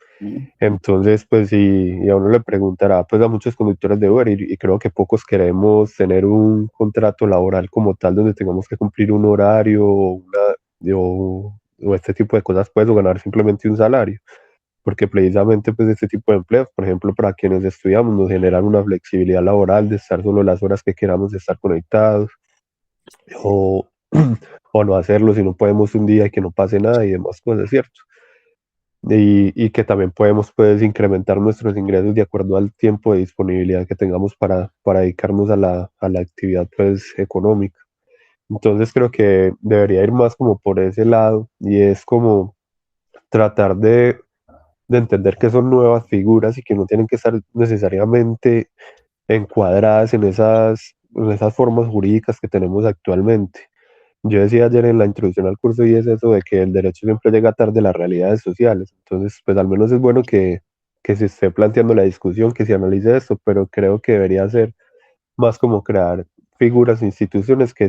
Entonces, pues sí, y a uno le preguntará, pues a muchos conductores de Uber, y creo que pocos queremos tener un contrato laboral como tal, donde tengamos que cumplir un horario o este tipo de cosas, pues, o ganar simplemente un salario. Porque precisamente, pues, este tipo de empleos, por ejemplo, para quienes estudiamos, nos generan una flexibilidad laboral de estar solo las horas que queramos de estar conectados, o, o no hacerlo si no podemos un día y que no pase nada y demás cosas, ¿cierto? y que también podemos pues incrementar nuestros ingresos de acuerdo al tiempo de disponibilidad que tengamos para dedicarnos a la actividad pues económica. Entonces creo que debería ir más como por ese lado y es como tratar de entender que son nuevas figuras y que no tienen que estar necesariamente encuadradas en esas formas jurídicas que tenemos actualmente. Yo decía ayer en la introducción al curso y es eso de que el derecho siempre llega tarde a las realidades sociales. Entonces, pues al menos es bueno que se esté planteando la discusión, que se analice esto, pero creo que debería ser más como crear figuras e instituciones que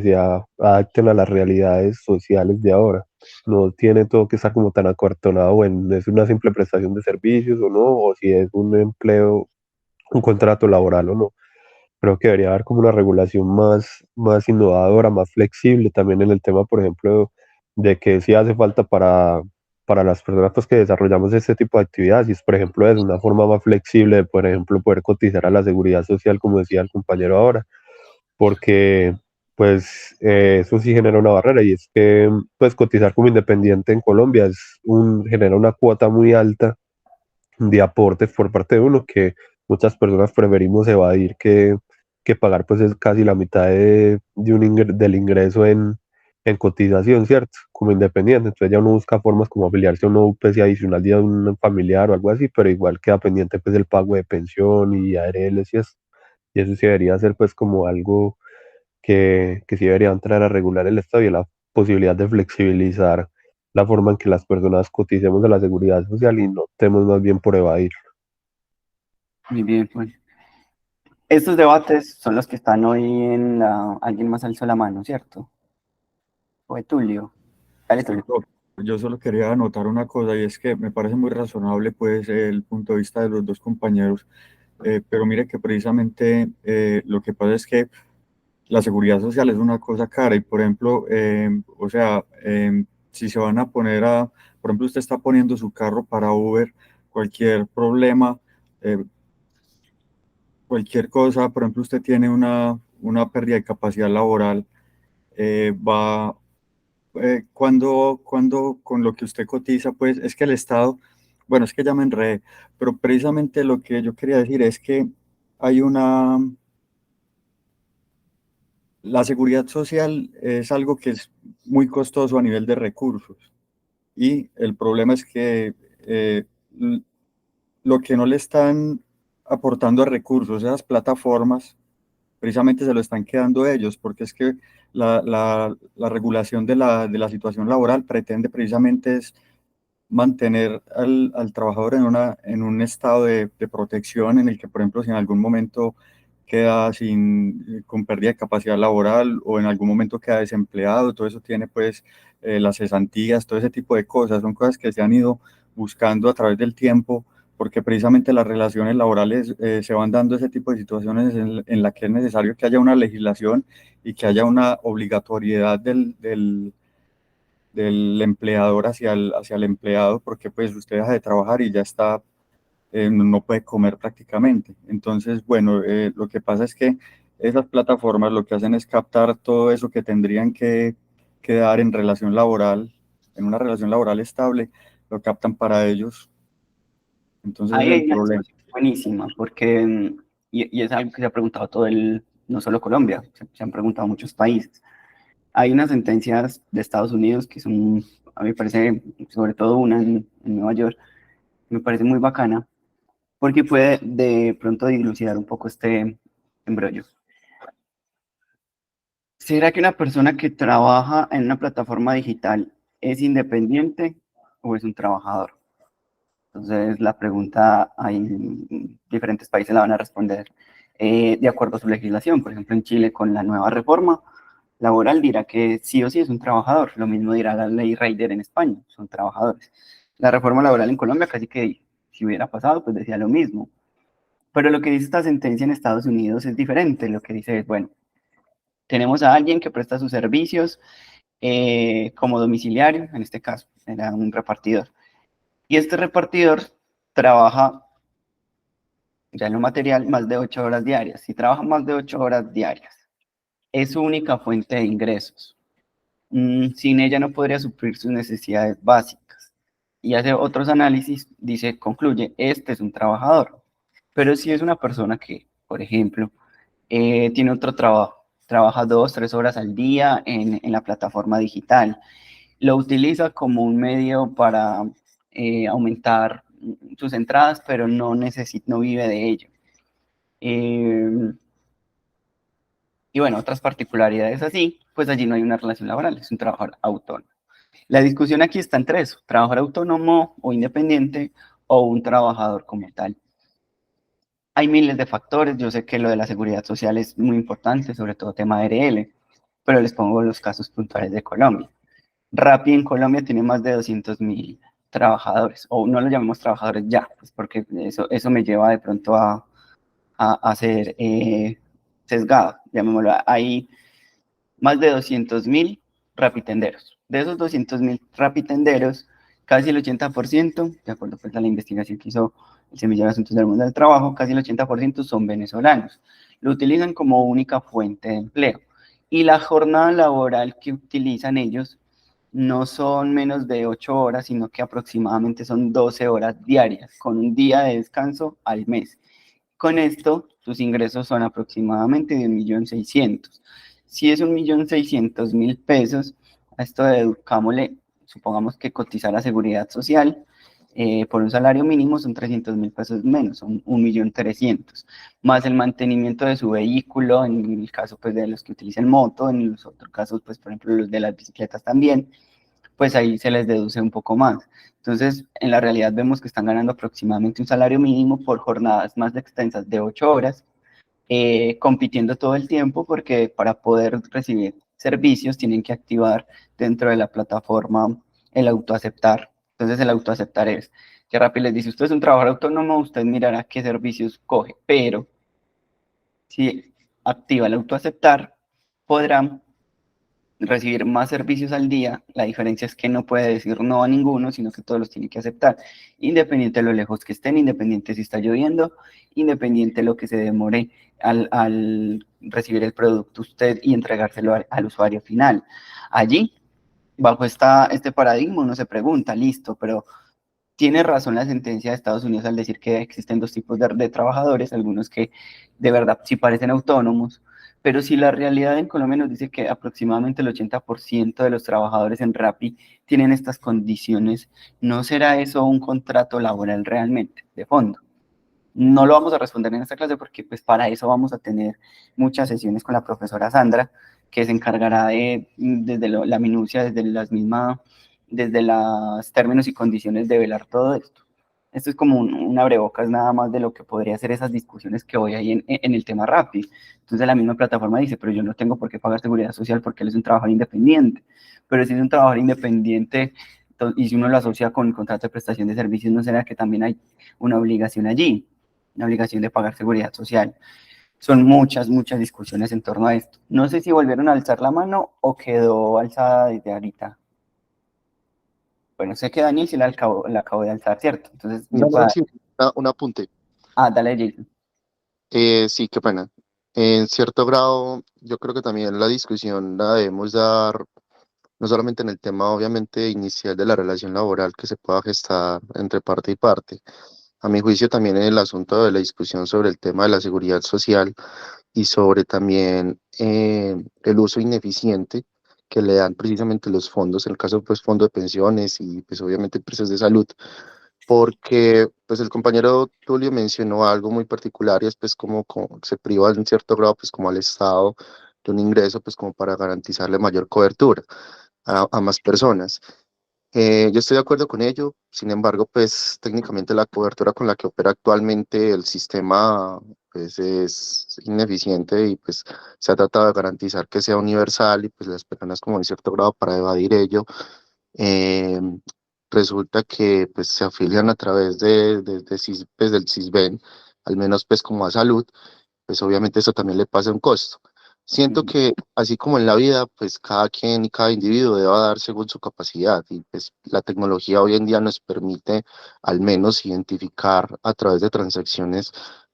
adapten a las realidades sociales de ahora. No tiene todo que estar como tan acuartonado en es una simple prestación de servicios o no, o si es un empleo, un contrato laboral o no. Creo que debería haber como una regulación más innovadora, más flexible también en el tema, por ejemplo, de que sí hace falta para las personas pues, que desarrollamos este tipo de actividades. Y es, por ejemplo, es una forma más flexible de, por ejemplo, poder cotizar a la seguridad social, como decía el compañero ahora, porque pues eso sí genera una barrera y es que pues cotizar como independiente en Colombia genera una cuota muy alta de aportes por parte de uno que muchas personas preferimos evadir que pagar pues es casi la mitad del ingreso en cotización, ¿cierto? Como independiente. Entonces ya uno busca formas como afiliarse a una UPC adicional de un familiar o algo así, pero igual queda pendiente pues el pago de pensión y ARLs y eso. Y eso sí debería ser pues como algo que sí debería entrar a regular el Estado y la posibilidad de flexibilizar la forma en que las personas coticemos a la seguridad social y no optemos más bien por evadir. Muy bien, pues. Estos debates son los que están hoy en la... Alguien más alzó la mano, ¿cierto? Fue Tulio. Dale, Tulio. Yo solo quería anotar una cosa y es que me parece muy razonable pues el punto de vista de los dos compañeros, pero mire que precisamente lo que pasa es que la seguridad social es una cosa cara y por ejemplo, o sea, si se van a poner por ejemplo, usted está poniendo su carro para Uber, cualquier problema, eh, cualquier cosa, por ejemplo, usted tiene una pérdida de capacidad laboral, va cuando con lo que usted cotiza, pues es que el Estado, bueno, es que ya me enredé, pero precisamente lo que yo quería decir es que hay la seguridad social es algo que es muy costoso a nivel de recursos y el problema es que lo que no le están aportando a recursos, esas plataformas, precisamente se lo están quedando ellos, porque es que la regulación de la situación laboral pretende precisamente es mantener al trabajador en un estado de protección en el que, por ejemplo, si en algún momento queda con pérdida de capacidad laboral o en algún momento queda desempleado, todo eso tiene pues las cesantías, todo ese tipo de cosas, son cosas que se han ido buscando a través del tiempo porque precisamente las relaciones laborales se van dando ese tipo de situaciones en la que es necesario que haya una legislación y que haya una obligatoriedad del empleador hacia el empleado, porque pues usted deja de trabajar y ya está, no puede comer prácticamente. Entonces, bueno, lo que pasa es que esas plataformas lo que hacen es captar todo eso que tendrían que dar en relación laboral, en una relación laboral estable, lo captan para ellos. Entonces, ese Ahí es hay el una problema. discusión buenísima, porque, y es algo que se ha preguntado no solo Colombia, se han preguntado muchos países. Hay unas sentencias de Estados Unidos que son, a mí me parece, sobre todo una en Nueva York, me parece muy bacana, porque puede de pronto dilucidar un poco este embrollo. ¿Será que una persona que trabaja en una plataforma digital es independiente o es un trabajador? Entonces, la pregunta, hay diferentes países la van a responder de acuerdo a su legislación. Por ejemplo, en Chile, con la nueva reforma laboral, dirá que sí o sí es un trabajador. Lo mismo dirá la ley Rider en España, son trabajadores. La reforma laboral en Colombia, casi que si hubiera pasado, pues decía lo mismo. Pero lo que dice esta sentencia en Estados Unidos es diferente. Lo que dice es, bueno, tenemos a alguien que presta sus servicios como domiciliario, en este caso, era un repartidor. Y este repartidor trabaja ya en lo material más de 8 horas diarias. Si trabaja más de 8 horas diarias, es su única fuente de ingresos. Sin ella no podría suplir sus necesidades básicas. y hace otros análisis, concluye, este es un trabajador. Pero si es una persona que, por ejemplo, tiene otro trabajo, trabaja 2, 3 horas al día en la plataforma digital, lo utiliza como un medio para aumentar sus entradas, pero no vive de ello. Y bueno, otras particularidades así, pues allí no hay una relación laboral, es un trabajador autónomo. La discusión aquí está entre eso, trabajador autónomo o independiente o un trabajador como tal. Hay miles de factores, yo sé que lo de la seguridad social es muy importante, sobre todo tema de ARL, pero les pongo los casos puntuales de Colombia. Rappi en Colombia tiene más de 200.000 trabajadores, o no lo llamemos trabajadores ya, pues porque eso me lleva de pronto a ser sesgado, llamémoslo. Hay más de 200.000 rapitenderos. De esos 200.000 rapitenderos, casi el 80%, de acuerdo pues a la investigación que hizo el Semillero de Asuntos del Mundo del Trabajo, casi el 80% son venezolanos. Lo utilizan como única fuente de empleo. Y la jornada laboral que utilizan ellos no son menos de 8 horas, sino que aproximadamente son 12 horas diarias, con un día de descanso al mes. Con esto, sus ingresos son aproximadamente de 1.600.000. Si es 1.600.000 pesos, a esto deduzcámosle, supongamos que cotizar a Seguridad Social por un salario mínimo son 300.000 pesos menos, son 1.300.000, más el mantenimiento de su vehículo, en el caso pues de los que utilizan moto, en los otros casos pues por ejemplo los de las bicicletas también, pues ahí se les deduce un poco más. Entonces, en la realidad vemos que están ganando aproximadamente un salario mínimo por jornadas más extensas de 8 horas, compitiendo todo el tiempo porque para poder recibir servicios tienen que activar dentro de la plataforma el autoaceptar. Entonces, el autoaceptar es que Rappi les dice, usted es un trabajador autónomo, usted mirará qué servicios coge, pero si activa el autoaceptar, podrán recibir más servicios al día. La diferencia es que no puede decir no a ninguno, sino que todos los tiene que aceptar, independiente de lo lejos que estén, independiente si está lloviendo, independiente de lo que se demore al recibir el producto usted y entregárselo al usuario final. Allí, bajo este paradigma, uno se pregunta, listo, pero tiene razón la sentencia de Estados Unidos al decir que existen dos tipos de trabajadores, algunos que de verdad sí parecen autónomos, pero si la realidad en Colombia nos dice que aproximadamente el 80% de los trabajadores en Rappi tienen estas condiciones, ¿no será eso un contrato laboral realmente, de fondo? No lo vamos a responder en esta clase porque pues para eso vamos a tener muchas sesiones con la profesora Sandra, que se encargará desde la minucia, desde los términos y condiciones de velar todo esto. Esto es como un abrebocas nada más de lo que podría ser esas discusiones que hoy hay en el tema Rappi. Entonces la misma plataforma dice, pero yo no tengo por qué pagar seguridad social porque él es un trabajador independiente. Pero si es un trabajador independiente y si uno lo asocia con el contrato de prestación de servicios, ¿no será que también hay una obligación allí? Una obligación de pagar seguridad social? Son muchas discusiones en torno a esto. No sé si volvieron a alzar la mano o quedó alzada desde ahorita. Bueno, sé que Daniel sí la acabo de alzar, ¿cierto? Entonces, No, no, sí, un apunte. Dale, Jason. Sí, qué pena. En cierto grado, yo creo que también la discusión la debemos dar, no solamente en el tema, obviamente, inicial de la relación laboral que se pueda gestar entre parte y parte. A mi juicio, también en el asunto de la discusión sobre el tema de la seguridad social y sobre también el uso ineficiente que le dan precisamente los fondos, en el caso, pues, fondo de pensiones y, pues, obviamente, empresas de salud, porque pues el compañero Tulio mencionó algo muy particular y es pues como se priva en cierto grado pues como al Estado de un ingreso pues como para garantizarle mayor cobertura a más personas. Yo estoy de acuerdo con ello, sin embargo pues técnicamente la cobertura con la que opera actualmente el sistema pues es ineficiente y pues se ha tratado de garantizar que sea universal y pues las personas como en cierto grado para evadir ello eh, resulta que pues se afilian a través pues, del CISBEN, al menos pues como a salud, pues obviamente eso también le pasa un costo. Siento que así como en la vida, pues cada quien y cada individuo debe dar según su capacidad y pues la tecnología hoy en día nos permite al menos identificar a través de transacciones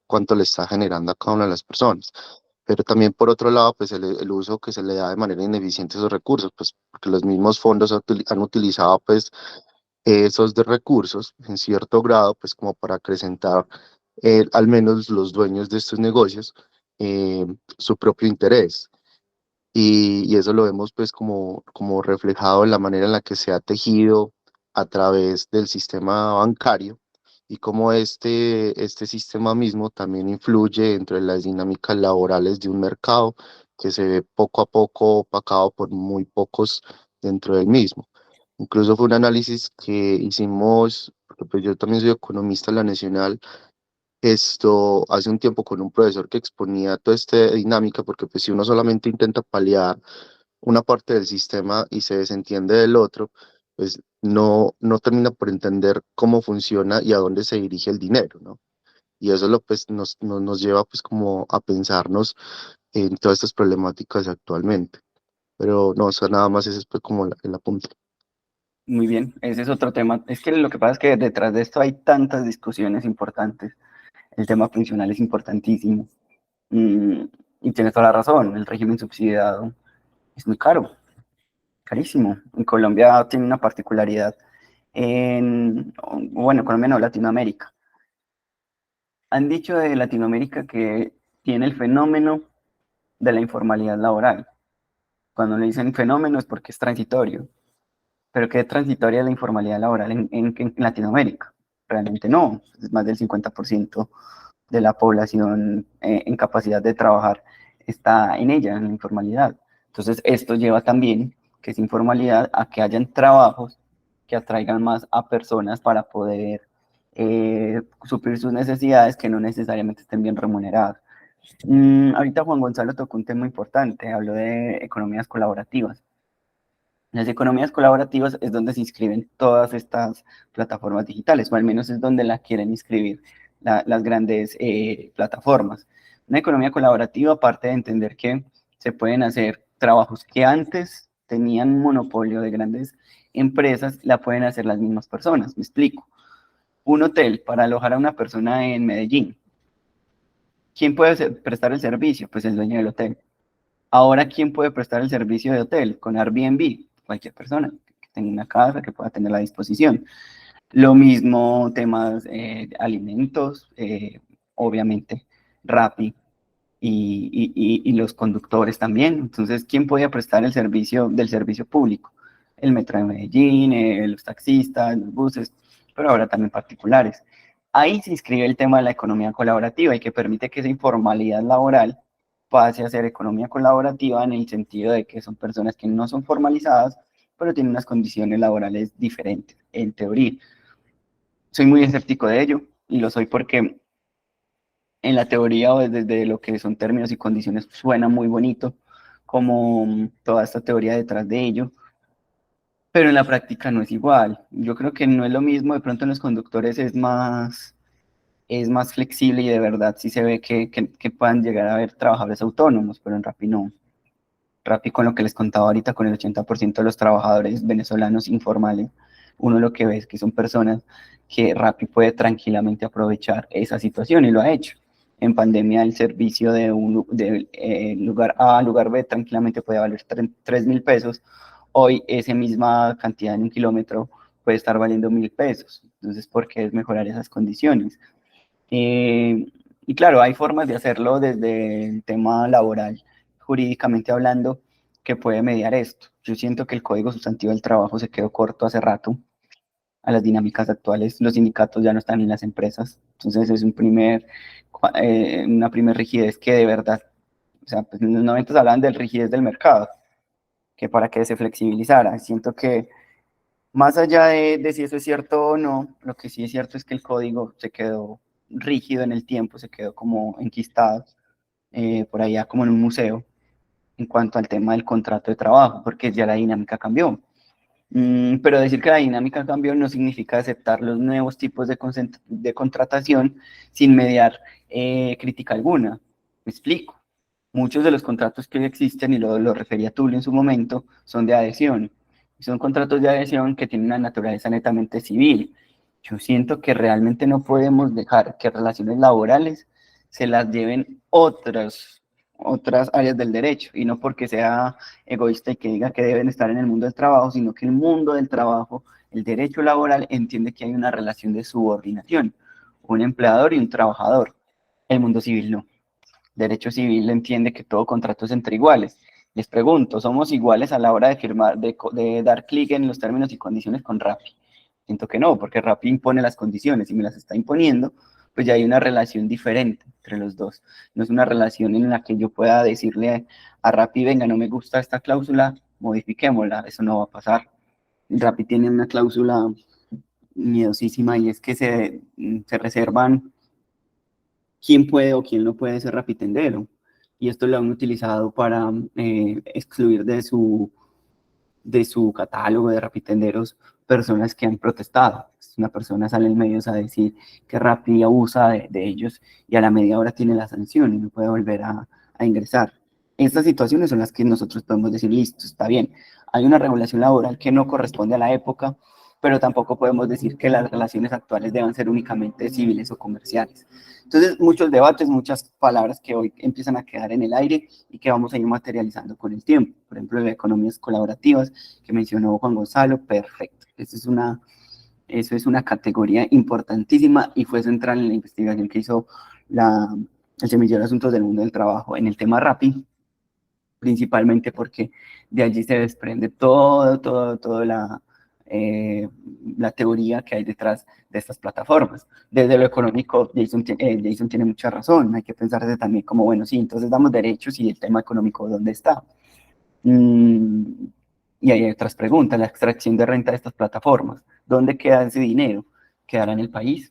cuánto le está generando a cada una de las personas. Pero también por otro lado, pues el uso que se le da de manera ineficiente a esos recursos, pues porque los mismos fondos han utilizado pues esos de recursos en cierto grado, pues como para acrecentar al menos los dueños de estos negocios eh, su propio interés. Y eso lo vemos pues como reflejado en la manera en la que se ha tejido a través del sistema bancario y cómo este sistema mismo también influye entre las dinámicas laborales de un mercado que se ve poco a poco opacado por muy pocos dentro del mismo. Incluso fue un análisis que hicimos, porque pues yo también soy economista en la Nacional, esto hace un tiempo con un profesor que exponía toda esta dinámica, porque pues si uno solamente intenta paliar una parte del sistema y se desentiende del otro, pues no termina por entender cómo funciona y a dónde se dirige el dinero, ¿no? Y eso pues, nos lleva pues como a pensarnos en todas estas problemáticas actualmente. Pero no, o sea, nada más ese es pues como el apunte. Muy bien, ese es otro tema. Es que lo que pasa es que detrás de esto hay tantas discusiones importantes. El tema pensional es importantísimo. Y tienes toda la razón, el régimen subsidiado es muy caro, carísimo. En Colombia tiene una particularidad, bueno, Colombia no, Latinoamérica. Han dicho de Latinoamérica que tiene el fenómeno de la informalidad laboral. Cuando le dicen fenómeno es porque es transitorio, pero ¿qué transitoria es la informalidad laboral en Latinoamérica? Realmente no, es más del 50% de la población en capacidad de trabajar está en ella, en la informalidad. Entonces, esto lleva también, que es informalidad, a que hayan trabajos que atraigan más a personas para poder suplir sus necesidades que no necesariamente estén bien remuneradas. Ahorita Juan Gonzalo tocó un tema importante, habló de economías colaborativas. Las economías colaborativas es donde se inscriben todas estas plataformas digitales, o al menos es donde la quieren inscribir las grandes plataformas. Una economía colaborativa, aparte de entender que se pueden hacer trabajos que antes tenían un monopolio de grandes empresas, la pueden hacer las mismas personas. Me explico. Un hotel para alojar a una persona en Medellín. ¿Quién puede prestar el servicio? Pues el dueño del hotel. Ahora, ¿quién puede prestar el servicio de hotel? Con Airbnb, cualquier persona que tenga una casa que pueda tener a disposición. Lo mismo temas alimentos, obviamente, Rappi y los conductores también. Entonces, ¿quién podía prestar el servicio del servicio público? El Metro de Medellín, los taxistas, los buses, pero ahora también particulares. Ahí se inscribe el tema de la economía colaborativa y que permite que esa informalidad laboral pase a ser economía colaborativa en el sentido de que son personas que no son formalizadas, pero tienen unas condiciones laborales diferentes, en teoría. Soy muy escéptico de ello y lo soy porque en la teoría o desde lo que son términos y condiciones suena muy bonito, como toda esta teoría detrás de ello, pero en la práctica no es igual. Yo creo que no es lo mismo, de pronto en los conductores es más flexible y de verdad sí se ve que puedan llegar a haber trabajadores autónomos, pero en Rappi no. Rappi, con lo que les contaba ahorita, con el 80% de los trabajadores venezolanos informales, uno lo que ve es que son personas que Rappi puede tranquilamente aprovechar esa situación y lo ha hecho. En pandemia el servicio de lugar A a lugar B tranquilamente puede valer 3.000 pesos. Hoy esa misma cantidad en un kilómetro puede estar valiendo 1.000 pesos. Entonces, ¿por qué es mejorar esas condiciones? Y claro, hay formas de hacerlo desde el tema laboral, jurídicamente hablando, que puede mediar esto. Yo siento que el Código Sustantivo del Trabajo se quedó corto hace rato a las dinámicas actuales. Los sindicatos ya no están en las empresas. Entonces es una primer rigidez que de verdad, o sea, pues en los 90 hablaban del rigidez del mercado, que para que se flexibilizara. Siento que más allá de si eso es cierto o no, lo que sí es cierto es que el código se quedó rígido en el tiempo, se quedó como enquistado, por allá como en un museo, en cuanto al tema del contrato de trabajo, porque ya la dinámica cambió. Pero decir que la dinámica cambió no significa aceptar los nuevos tipos de contratación sin mediar crítica alguna. Me explico. Muchos de los contratos que hoy existen, y lo refería Tulio en su momento, son de adhesión. Son contratos de adhesión que tienen una naturaleza netamente civil. Yo siento que realmente no podemos dejar que relaciones laborales se las lleven otras áreas del derecho, y no porque sea egoísta y que diga que deben estar en el mundo del trabajo, sino que el mundo del trabajo El derecho laboral entiende que hay una relación de subordinación, un empleador y un trabajador. El mundo civil no. Derecho civil entiende que todo contrato es entre iguales. Les pregunto, ¿somos iguales a la hora de firmar, de dar clic en los términos y condiciones con Rappi? Siento que no, porque Rappi impone las condiciones y me las está imponiendo, pues ya hay una relación diferente entre los dos. No es una relación en la que yo pueda decirle a Rappi, venga, no me gusta esta cláusula, modifiquémosla, eso no va a pasar. Rappi tiene una cláusula miedosísima y es que se reservan quién puede o quién no puede ser rapitendero. Y esto lo han utilizado para excluir de su catálogo de rapitenderos personas que han protestado. Una persona sale en medios a decir que Rappi abusa de ellos y a la media hora tiene la sanción y no puede volver a ingresar. Estas situaciones son las que nosotros podemos decir, listo, está bien. Hay una regulación laboral que no corresponde a la época, pero tampoco podemos decir que las relaciones actuales deban ser únicamente civiles o comerciales. Entonces, muchos debates, muchas palabras que hoy empiezan a quedar en el aire y que vamos a ir materializando con el tiempo. Por ejemplo, las economías colaborativas que mencionó Juan Gonzalo, perfecto. Eso es una categoría importantísima y fue central en la investigación que hizo el Semillero de Asuntos del Mundo del Trabajo en el tema Rappi, principalmente porque de allí se desprende toda la teoría que hay detrás de estas plataformas. Desde lo económico, Jason tiene mucha razón, hay que pensarse también como, bueno, sí, entonces damos derechos y el tema económico, ¿dónde está? Y hay otras preguntas, la extracción de renta de estas plataformas, ¿dónde queda ese dinero? ¿Quedará en el país?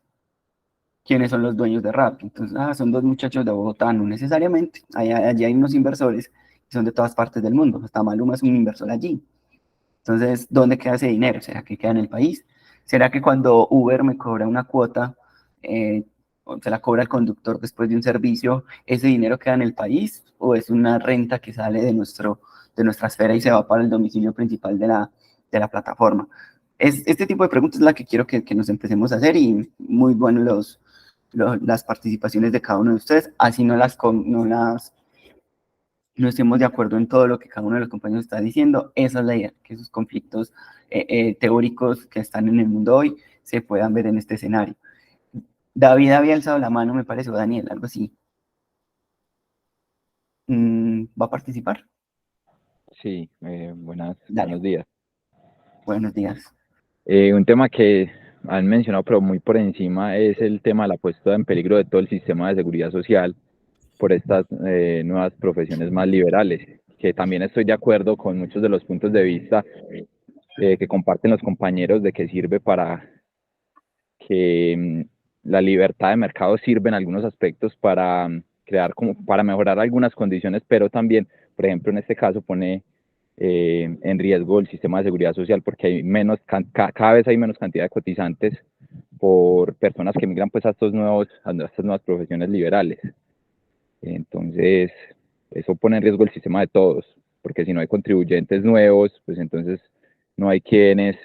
¿Quiénes son los dueños de Rappi? Entonces, son dos muchachos de Bogotá, no necesariamente. Allí hay unos inversores que son de todas partes del mundo. Hasta Maluma es un inversor allí. Entonces, ¿dónde queda ese dinero? ¿Será que queda en el país? ¿Será que cuando Uber me cobra una cuota, o se la cobra el conductor después de un servicio, ese dinero queda en el país? ¿O es una renta que sale de nuestra esfera y se va para el domicilio principal de la plataforma? Este tipo de preguntas es la que quiero que nos empecemos a hacer y muy buenos las participaciones de cada uno de ustedes, así no estemos de acuerdo en todo lo que cada uno de los compañeros está diciendo. Esa es la idea, que esos conflictos teóricos que están en el mundo hoy se puedan ver en este escenario. David había alzado la mano, me parece, o Daniel, algo así. ¿Va a participar? Sí, Dale, buenos días. buenos días. Un tema que han mencionado, pero muy por encima, es el tema de la puesta en peligro de todo el sistema de seguridad social por estas nuevas profesiones más liberales, que también estoy de acuerdo con muchos de los puntos de vista que comparten los compañeros de que sirve para que la libertad de mercado sirve en algunos aspectos para para mejorar algunas condiciones, pero también, por ejemplo, en este caso pone en riesgo el sistema de seguridad social porque hay cada vez hay menos cantidad de cotizantes por personas que migran pues a estas nuevas profesiones liberales. Entonces, eso pone en riesgo el sistema de todos, porque si no hay contribuyentes nuevos, pues entonces no hay quienes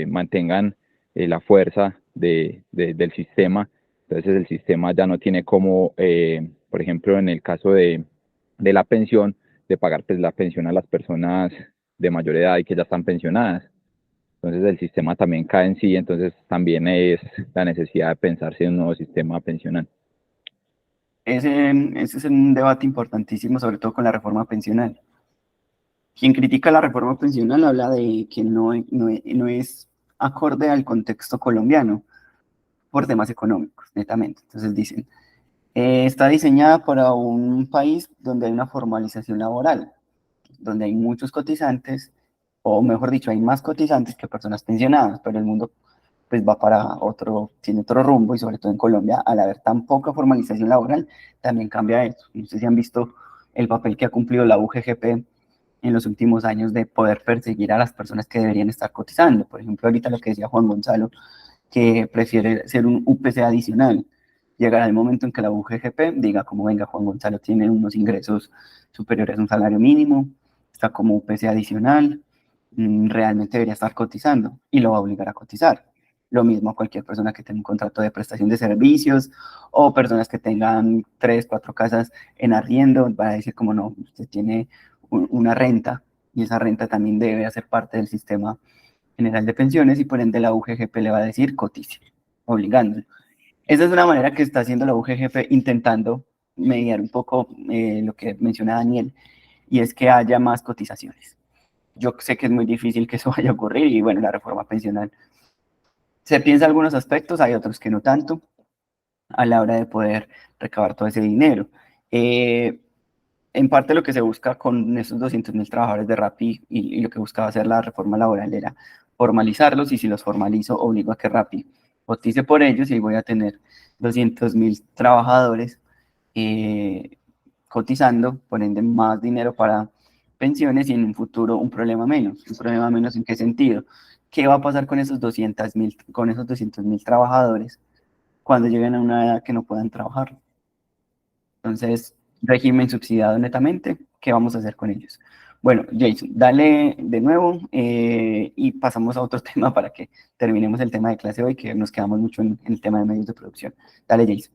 mantengan la fuerza del sistema. Entonces el sistema ya no tiene como, por ejemplo, en el caso de la pensión, de pagar pues, la pensión a las personas de mayor edad y que ya están pensionadas. Entonces el sistema también cae en sí, entonces también es la necesidad de pensarse en un nuevo sistema pensional. Ese es un debate importantísimo, sobre todo con la reforma pensional. Quien critica la reforma pensional habla de que no es acorde al contexto colombiano por temas económicos, netamente. Entonces dicen, está diseñada para un país donde hay una formalización laboral, donde hay muchos cotizantes, o mejor dicho, hay más cotizantes que personas pensionadas, pero el mundo pues va para tiene otro rumbo y sobre todo en Colombia, al haber tan poca formalización laboral, también cambia eso. No sé si han visto el papel que ha cumplido la UGGP en los últimos años de poder perseguir a las personas que deberían estar cotizando. Por ejemplo, ahorita lo que decía Juan Gonzalo, que prefiere ser un UPC adicional. Llegará el momento en que la UGGP diga como, venga, Juan Gonzalo tiene unos ingresos superiores a un salario mínimo, está como UPC adicional, realmente debería estar cotizando y lo va a obligar a cotizar. Lo mismo a cualquier persona que tenga un contrato de prestación de servicios o personas que tengan 3, 4 casas en arriendo, va a decir como no, usted tiene una renta y esa renta también debe hacer parte del sistema General de Pensiones, y por ende la UGGP le va a decir cotice, obligándolo. Esa es una manera que está haciendo la UGGP, intentando mediar un poco lo que menciona Daniel, y es que haya más cotizaciones. Yo sé que es muy difícil que eso vaya a ocurrir, y bueno, la reforma pensional se piensa algunos aspectos, hay otros que no tanto, a la hora de poder recabar todo ese dinero. En parte lo que se busca con esos 200.000 trabajadores de Rappi y lo que buscaba hacer la reforma laboral era formalizarlos, y si los formalizo obligo a que Rappi cotice por ellos, y voy a tener 200.000 trabajadores cotizando, por ende más dinero para pensiones, y en un futuro un problema menos. ¿Un problema menos en qué sentido? ¿Qué va a pasar con esos 200.000 trabajadores cuando lleguen a una edad que no puedan trabajar? Entonces, régimen subsidiado netamente, ¿qué vamos a hacer con ellos? Bueno, Jason, dale de nuevo y pasamos a otro tema para que terminemos el tema de clase hoy, que nos quedamos mucho en el tema de medios de producción. Dale, Jason.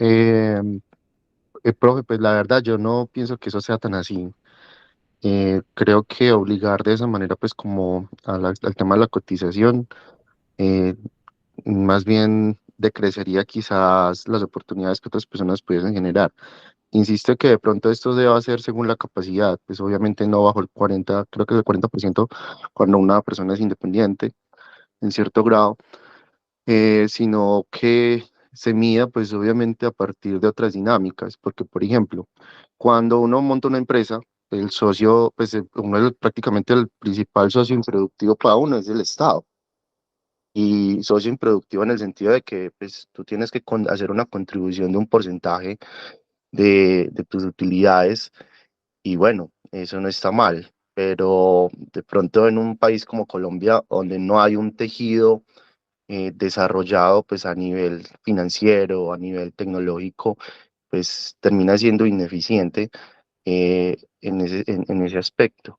Eh, Profe, pues la verdad yo no pienso que eso sea tan así. Creo que obligar de esa manera, pues como al tema de la cotización, eh, más bien decrecería quizás las oportunidades que otras personas pudiesen generar. Insisto que de pronto esto se va a hacer según la capacidad, pues obviamente no bajo el 40, creo que es el 40% cuando una persona es independiente en cierto grado, sino que se mida pues obviamente a partir de otras dinámicas, porque por ejemplo, cuando uno monta una empresa, el socio, pues uno es prácticamente el principal socio improductivo para uno es el Estado. Y socio improductivo en el sentido de que pues, tú tienes que hacer una contribución de un porcentaje de tus utilidades, y bueno, eso no está mal, pero de pronto en un país como Colombia, donde no hay un tejido desarrollado pues a nivel financiero, a nivel tecnológico, pues termina siendo ineficiente en ese aspecto.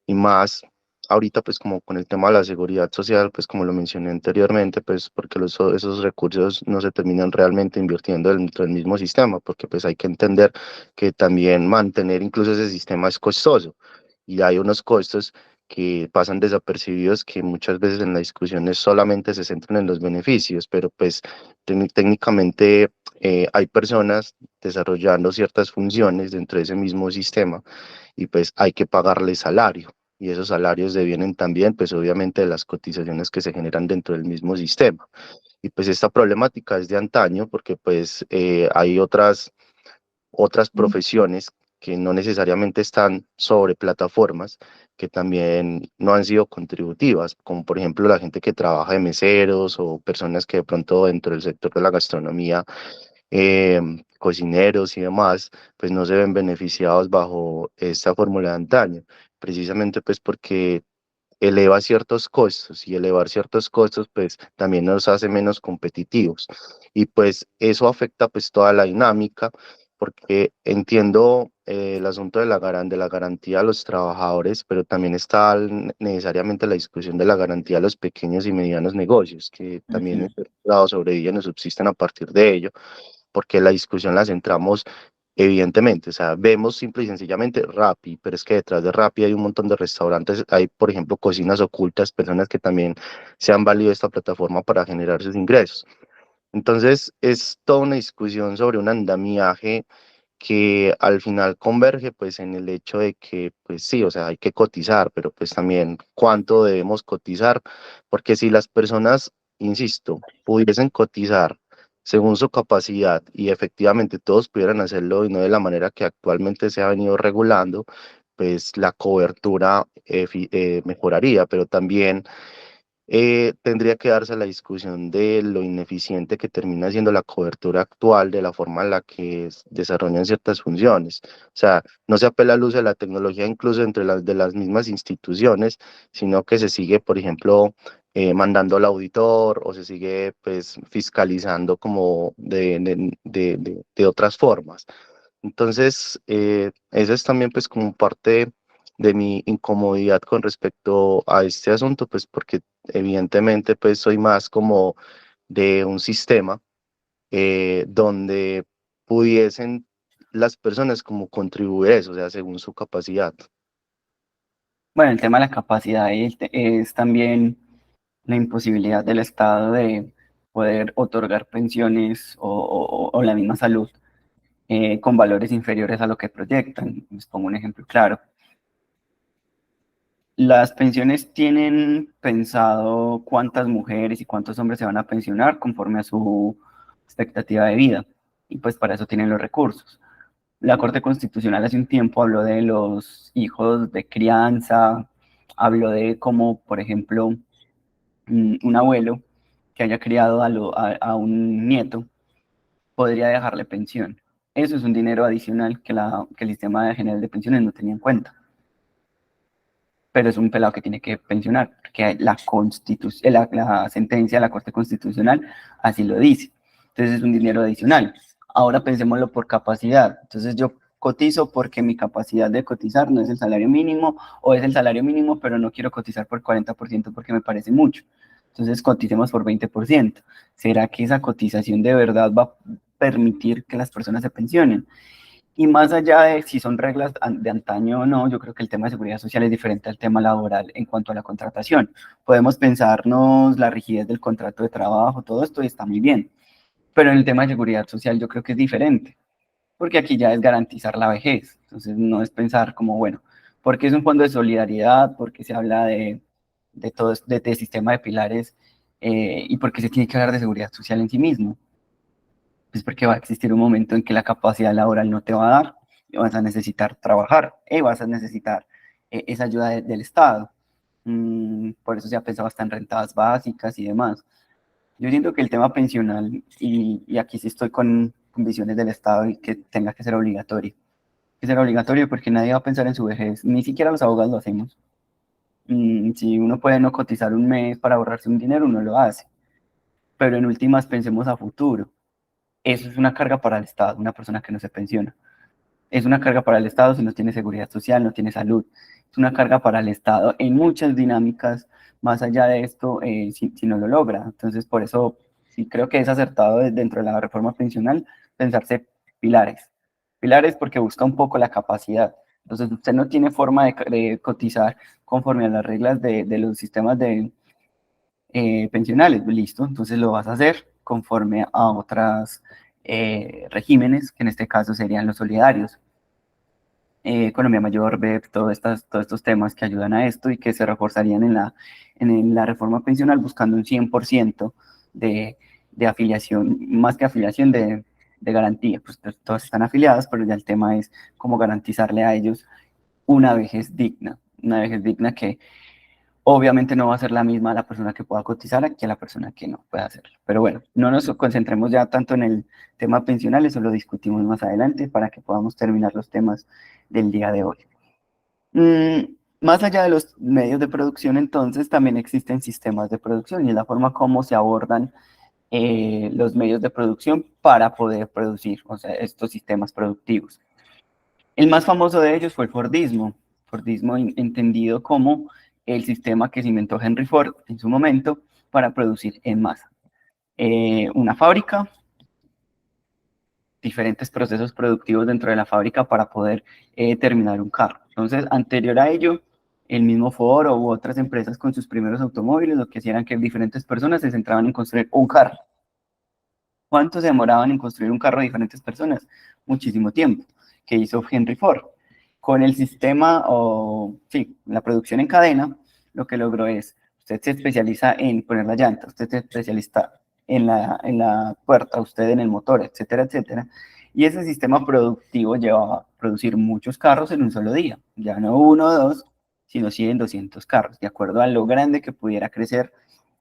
Y más ahorita pues como con el tema de la seguridad social, pues como lo mencioné anteriormente, pues porque esos recursos no se terminan realmente invirtiendo dentro del mismo sistema, porque pues hay que entender que también mantener incluso ese sistema es costoso, y hay unos costos que pasan desapercibidos, que muchas veces en las discusiones solamente se centran en los beneficios, pero pues técnicamente hay personas desarrollando ciertas funciones dentro de ese mismo sistema, y pues hay que pagarles salario, y esos salarios devienen también pues obviamente de las cotizaciones que se generan dentro del mismo sistema. Y pues esta problemática es de antaño, porque pues hay otras profesiones que no necesariamente están sobre plataformas, que también no han sido contributivas, como por ejemplo la gente que trabaja de meseros, o personas que de pronto dentro del sector de la gastronomía, cocineros y demás, pues no se ven beneficiados bajo esta fórmula de antaño, precisamente pues porque eleva ciertos costos, y elevar ciertos costos pues también nos hace menos competitivos, y pues eso afecta pues toda la dinámica, porque entiendo el asunto de de la garantía a los trabajadores, pero también está necesariamente la discusión de la garantía a los pequeños y medianos negocios, que Así también en es. cierto grado sobreviven o subsisten a partir de ello, porque la discusión la centramos evidentemente, o sea, vemos simple y sencillamente Rappi, pero es que detrás de Rappi hay un montón de restaurantes, hay por ejemplo cocinas ocultas, personas que también se han valido esta plataforma para generar sus ingresos. Entonces es toda una discusión sobre un andamiaje que al final converge pues en el hecho de que pues sí, o sea, hay que cotizar, pero pues también cuánto debemos cotizar, porque si las personas, insisto, pudiesen cotizar según su capacidad, y efectivamente todos pudieran hacerlo y no de la manera que actualmente se ha venido regulando, pues la cobertura mejoraría, pero también tendría que darse la discusión de lo ineficiente que termina siendo la cobertura actual, de la forma en la que desarrollan ciertas funciones. O sea, no se apela al uso de la tecnología incluso entre las de las mismas instituciones, sino que se sigue, por ejemplo, mandando al auditor, o se sigue pues fiscalizando como de otras formas. Entonces, eso es también pues como parte de mi incomodidad con respecto a este asunto, pues porque evidentemente pues soy más como de un sistema donde pudiesen las personas como contribuir a eso, o sea, según su capacidad. Bueno, el tema de la capacidad es también la imposibilidad del Estado de poder otorgar pensiones o la misma salud con valores inferiores a lo que proyectan. Les pongo un ejemplo claro. Las pensiones tienen pensado cuántas mujeres y cuántos hombres se van a pensionar conforme a su expectativa de vida, y pues para eso tienen los recursos. La Corte Constitucional hace un tiempo habló de los hijos de crianza, habló de cómo, por ejemplo, un abuelo que haya criado a un nieto podría dejarle pensión. Eso es un dinero adicional que el sistema general de pensiones no tenía en cuenta. Pero es un pelado que tiene que pensionar, porque la sentencia de la Corte Constitucional así lo dice. Entonces es un dinero adicional. Ahora pensémoslo por capacidad. Entonces yo cotizo porque mi capacidad de cotizar no es el salario mínimo, o es el salario mínimo, pero no quiero cotizar por 40% porque me parece mucho. Entonces coticemos por 20%. ¿Será que esa cotización de verdad va a permitir que las personas se pensionen? Y más allá de si son reglas de antaño o no, yo creo que el tema de seguridad social es diferente al tema laboral en cuanto a la contratación. Podemos pensarnos la rigidez del contrato de trabajo, todo esto está muy bien, pero en el tema de seguridad social yo creo que es diferente, porque aquí ya es garantizar la vejez. Entonces no es pensar como, bueno, porque es un fondo de solidaridad, porque se habla de todo, de sistema de pilares, y porque se tiene que hablar de seguridad social en sí mismo. Pues porque va a existir un momento en que la capacidad laboral no te va a dar y vas a necesitar trabajar y vas a necesitar esa ayuda del Estado. Por eso se ha pensado hasta en rentas básicas y demás. Yo siento que el tema pensional, y aquí sí estoy con visiones del Estado y que tenga que ser obligatorio. Que ser obligatorio porque nadie va a pensar en su vejez, ni siquiera los abogados lo hacemos. Si uno puede no cotizar un mes para ahorrarse un dinero, uno lo hace. Pero en últimas pensemos a futuro. Eso es una carga para el Estado, una persona que no se pensiona. Es una carga para el Estado si no tiene seguridad social, no tiene salud. Es una carga para el Estado en muchas dinámicas, más allá de esto, si no lo logra. Entonces, por eso sí creo que es acertado dentro de la reforma pensional pensarse pilares. Pilares porque busca un poco la capacidad. Entonces, usted no tiene forma de cotizar conforme a las reglas de los sistemas pensionales, listo, entonces lo vas a hacer conforme a otros regímenes, que en este caso serían los solidarios. Economía mayor, BEP, todos estos temas que ayudan a esto y que se reforzarían en la reforma pensional buscando un 100% de afiliación, más que afiliación de garantía, pues todos están afiliados, pero ya el tema es cómo garantizarle a ellos una vejez digna que obviamente no va a ser la misma la persona que pueda cotizar que la persona que no pueda hacerlo. Pero bueno, no nos concentremos ya tanto en el tema pensional, eso lo discutimos más adelante para que podamos terminar los temas del día de hoy. Más allá de los medios de producción, entonces, también existen sistemas de producción y es la forma como se abordan los medios de producción para poder producir, o sea, estos sistemas productivos. El más famoso de ellos fue el Fordismo entendido como el sistema que se inventó Henry Ford en su momento para producir en masa. Una fábrica, diferentes procesos productivos dentro de la fábrica para poder terminar un carro. Entonces, anterior a ello, el mismo Ford u otras empresas con sus primeros automóviles lo que hacían que diferentes personas se centraban en construir un carro. ¿Cuánto se demoraban en construir un carro diferentes personas? Muchísimo tiempo. ¿Qué hizo Henry Ford? Con el sistema, la producción en cadena, lo que logró es, usted se especializa en poner la llanta, usted se especializa en la puerta, usted en el motor, etcétera, etcétera. Y ese sistema productivo llevaba a producir muchos carros en un solo día, ya no uno o dos, sino 100, 200 carros, de acuerdo a lo grande que pudiera crecer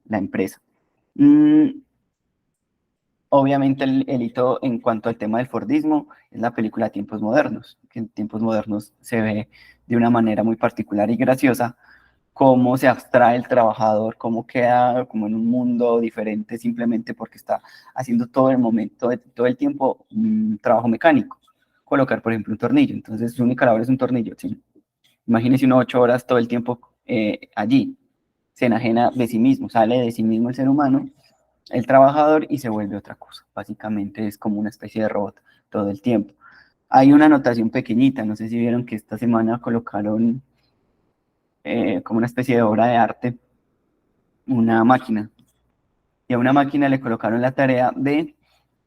la empresa. Obviamente el hito en cuanto al tema del Fordismo es la película Tiempos Modernos, que en Tiempos Modernos se ve de una manera muy particular y graciosa cómo se abstrae el trabajador, cómo queda como en un mundo diferente simplemente porque está haciendo todo el momento, todo el tiempo un trabajo mecánico. Colocar, por ejemplo, un tornillo, entonces su única labor es un tornillo, ¿sí? Imagínese uno 8 horas todo el tiempo allí, se enajena de sí mismo, sale de sí mismo el ser humano, el trabajador, y se vuelve otra cosa. Básicamente es como una especie de robot todo el tiempo. Hay una anotación pequeñita, no sé si vieron que esta semana colocaron como una especie de obra de arte, una máquina. Y a una máquina le colocaron la tarea de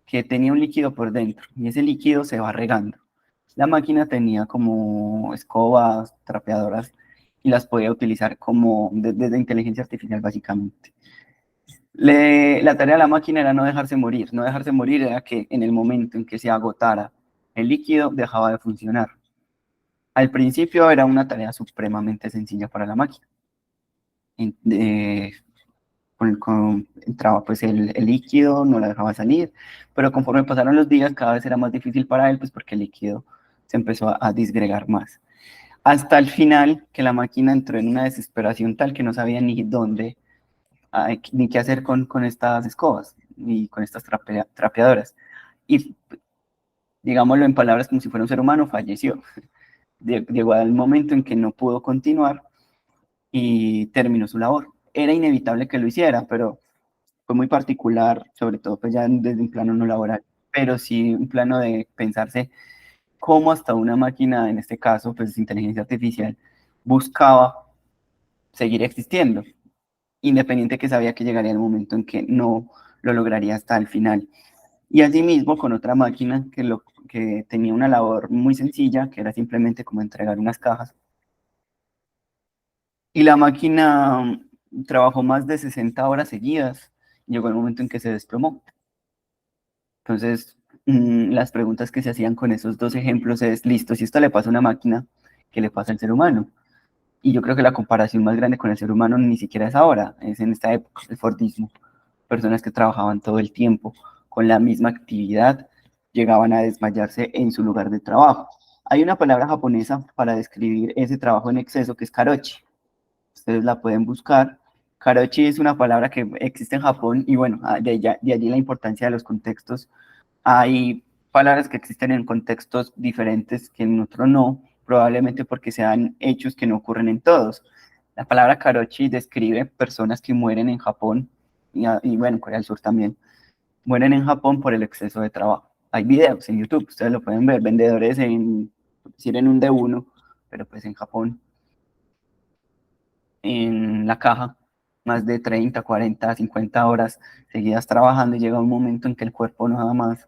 que tenía un líquido por dentro y ese líquido se va regando. La máquina tenía como escobas, trapeadoras y las podía utilizar como desde inteligencia artificial básicamente. La tarea de la máquina era no dejarse morir. No dejarse morir era que en el momento en que se agotara el líquido dejaba de funcionar. Al principio era una tarea supremamente sencilla para la máquina. Entraba pues el líquido, no la dejaba salir, pero conforme pasaron los días cada vez era más difícil para él, pues porque el líquido se empezó a disgregar más. Hasta el final que la máquina entró en una desesperación tal que no sabía ni dónde, ni qué hacer con estas escobas, ni con estas trapeadoras. Y digámoslo en palabras como si fuera un ser humano, falleció. Llegó al momento en que no pudo continuar y terminó su labor. Era inevitable que lo hiciera, pero fue muy particular, sobre todo pues ya desde un plano no laboral, pero sí un plano de pensarse cómo hasta una máquina, en este caso pues inteligencia artificial, buscaba seguir existiendo, independiente que sabía que llegaría el momento en que no lo lograría hasta el final. Y asimismo con otra máquina que tenía una labor muy sencilla, que era simplemente como entregar unas cajas. Y la máquina trabajó más de 60 horas seguidas. Llegó el momento en que se desplomó. Entonces, las preguntas que se hacían con esos dos ejemplos es, listo, si esto le pasa a una máquina, ¿qué le pasa al ser humano? Y yo creo que la comparación más grande con el ser humano ni siquiera es ahora, es en esta época, el Fordismo. Personas que trabajaban todo el tiempo con la misma actividad llegaban a desmayarse en su lugar de trabajo. Hay una palabra japonesa para describir ese trabajo en exceso que es karochi. Ustedes la pueden buscar. Karochi es una palabra que existe en Japón y bueno, de allí la importancia de los contextos. Hay palabras que existen en contextos diferentes que en otro no, probablemente porque sean hechos que no ocurren en todos. La palabra karochi describe personas que mueren en Japón y bueno, en Corea del Sur también, mueren en Japón por el exceso de trabajo. Hay videos en YouTube, ustedes lo pueden ver, vendedores en un D1, pero pues en Japón, en la caja, más de 30, 40, 50 horas seguidas trabajando y llega un momento en que el cuerpo no da más,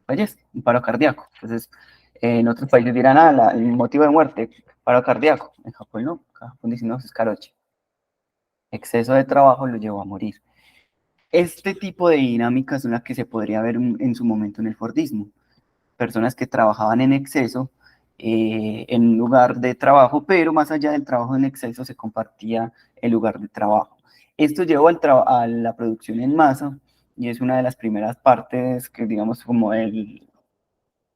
fallece, un paro cardíaco. Entonces, en otros países dirán, el motivo de muerte, paro cardíaco. En Japón no, en Japón dicen, no, es karochi. Exceso de trabajo lo llevó a morir. Este tipo de dinámicas son las que se podría ver en su momento en el Fordismo. Personas que trabajaban en exceso en un lugar de trabajo, pero más allá del trabajo en exceso se compartía el lugar de trabajo. Esto llevó a la producción en masa y es una de las primeras partes que digamos como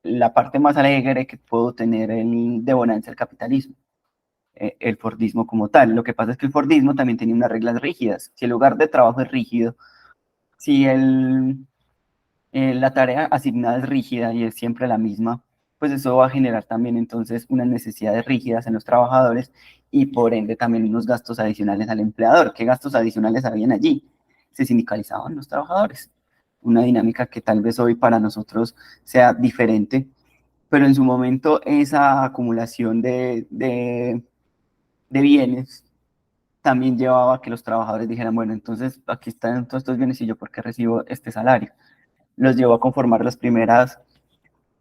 la parte más alegre que puedo tener de bonanza del capitalismo, el Fordismo como tal. Lo que pasa es que el Fordismo también tenía unas reglas rígidas. Si el lugar de trabajo es rígido, si la tarea asignada es rígida y es siempre la misma, pues eso va a generar también entonces unas necesidades rígidas en los trabajadores y por ende también unos gastos adicionales al empleador. ¿Qué gastos adicionales habían allí? Se sindicalizaban los trabajadores. Una dinámica que tal vez hoy para nosotros sea diferente, pero en su momento esa acumulación de bienes también llevaba a que los trabajadores dijeran, bueno, entonces aquí están todos estos bienes y yo por qué recibo este salario. Los llevó a conformar las primeras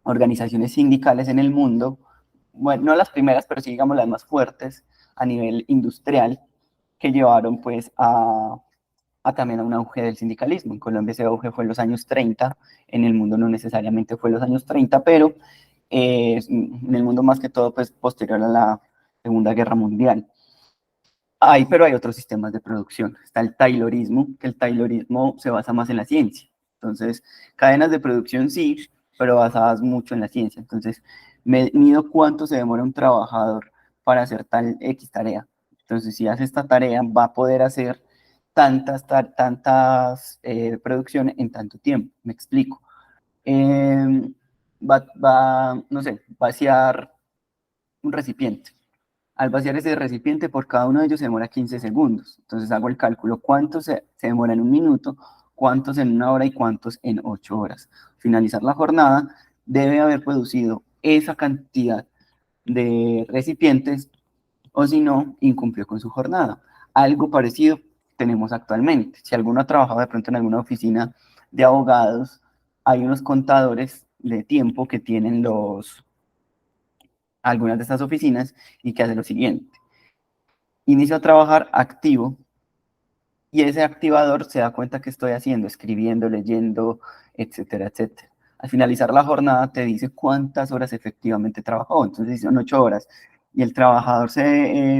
organizaciones sindicales en el mundo, bueno, no las primeras, pero sí digamos las más fuertes a nivel industrial, que llevaron pues también a un auge del sindicalismo. En Colombia ese auge fue en los años 30, en el mundo no necesariamente fue en los años 30, pero en el mundo más que todo pues posterior a la Segunda Guerra Mundial. Pero hay otros sistemas de producción. Está el taylorismo, que el taylorismo se basa más en la ciencia. Entonces, cadenas de producción sí, pero basadas mucho en la ciencia. Entonces, mido cuánto se demora un trabajador para hacer tal X tarea. Entonces, si hace esta tarea, va a poder hacer tantas producciones en tanto tiempo. Me explico. No sé, vaciar un recipiente. Al vaciar ese recipiente, por cada uno de ellos se demora 15 segundos. Entonces hago el cálculo, cuántos se demora en un minuto, cuántos en una hora y cuántos en 8 horas. Finalizar la jornada, debe haber producido esa cantidad de recipientes o si no, incumplió con su jornada. Algo parecido tenemos actualmente. Si alguno ha trabajado de pronto en alguna oficina de abogados, hay unos contadores de tiempo que tienen algunas de estas oficinas y que hacen lo siguiente. Inicio a trabajar activo y ese activador se da cuenta que estoy haciendo, escribiendo, leyendo, etcétera, etcétera. Al finalizar la jornada te dice cuántas horas efectivamente trabajó. Entonces, si son 8 horas y el trabajador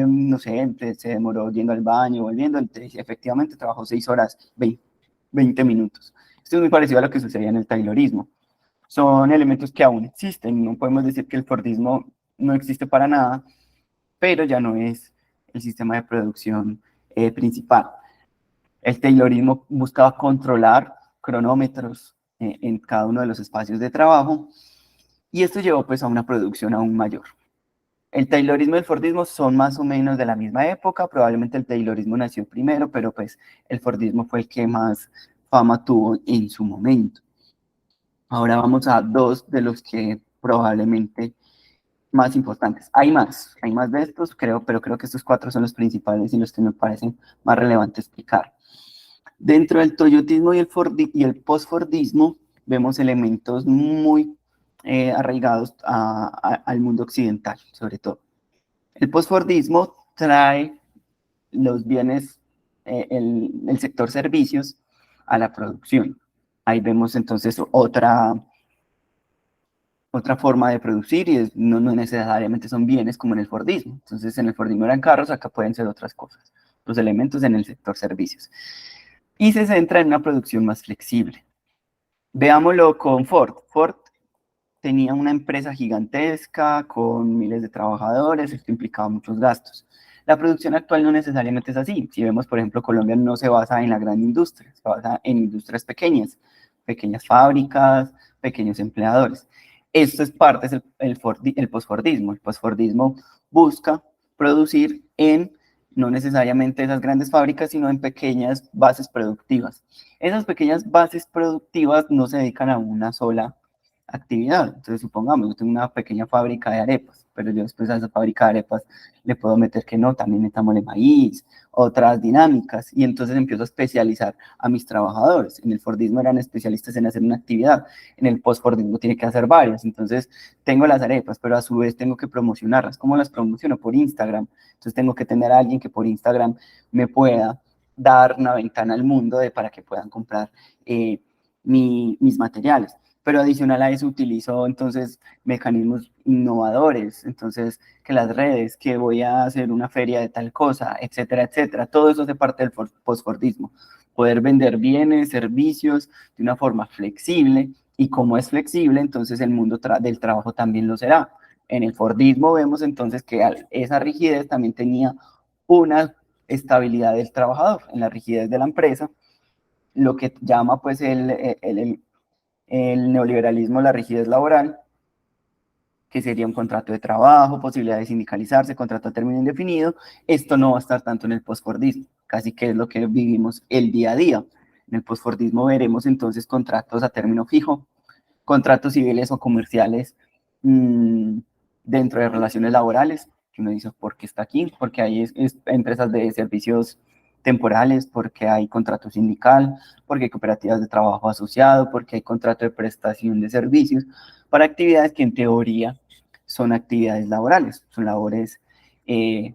no sé, se demoró yendo al baño, volviendo, entonces efectivamente trabajó 6 horas, 20 minutos. Esto es muy parecido a lo que sucedía en el taylorismo. Son elementos que aún existen. No podemos decir que el fordismo no existe para nada, pero ya no es el sistema de producción principal. El taylorismo buscaba controlar cronómetros en cada uno de los espacios de trabajo y esto llevó pues a una producción aún mayor. El taylorismo y el fordismo son más o menos de la misma época, probablemente el taylorismo nació primero, pero pues el fordismo fue el que más fama tuvo en su momento. Ahora vamos a dos de los que probablemente más importantes. Hay más de estos, pero creo que estos 4 son los principales y los que me parecen más relevantes explicar. Dentro del toyotismo y el postfordismo vemos elementos muy arraigados al mundo occidental, sobre todo. El postfordismo trae los bienes, el sector servicios a la producción. Ahí vemos entonces otra forma de producir y no necesariamente son bienes como en el fordismo. Entonces en el fordismo eran carros, acá pueden ser otras cosas. Los elementos en el sector servicios. Y se centra en una producción más flexible. Veámoslo con Ford. Ford tenía una empresa gigantesca con miles de trabajadores, esto implicaba muchos gastos. La producción actual no necesariamente es así. Si vemos, por ejemplo, Colombia no se basa en la gran industria, se basa en industrias pequeñas fábricas, pequeños empleadores. Esto es parte, es el posfordismo. El posfordismo busca producir en no necesariamente esas grandes fábricas, sino en pequeñas bases productivas. Esas pequeñas bases productivas no se dedican a una sola actividad. Entonces, supongamos, yo tengo una pequeña fábrica de arepas, pero yo después a esa fábrica de arepas le puedo meter que no, también metamos de maíz, otras dinámicas, y entonces empiezo a especializar a mis trabajadores. En el fordismo eran especialistas en hacer una actividad, en el postfordismo tiene que hacer varias. Entonces, tengo las arepas, pero a su vez tengo que promocionarlas. ¿Cómo las promociono? Por Instagram. Entonces, tengo que tener a alguien que por Instagram me pueda dar una ventana al mundo para que puedan comprar mis materiales. Pero adicional a eso utilizo entonces mecanismos innovadores, entonces que las redes, que voy a hacer una feria de tal cosa, etcétera, etcétera. Todo eso hace parte del postfordismo. Poder vender bienes, servicios de una forma flexible, y como es flexible, entonces el mundo del trabajo también lo será. En el fordismo vemos entonces que esa rigidez también tenía una estabilidad del trabajador, en la rigidez de la empresa, lo que llama pues el neoliberalismo, la rigidez laboral, que sería un contrato de trabajo, posibilidad de sindicalizarse, contrato a término indefinido. Esto no va a estar tanto en el posfordismo, casi que es lo que vivimos el día a día. En el posfordismo veremos entonces contratos a término fijo, contratos civiles o comerciales dentro de relaciones laborales, que uno dice, ¿por qué está aquí? Porque hay empresas de servicios temporales, porque hay contrato sindical, porque hay cooperativas de trabajo asociado, porque hay contrato de prestación de servicios, para actividades que en teoría son actividades laborales, son labores que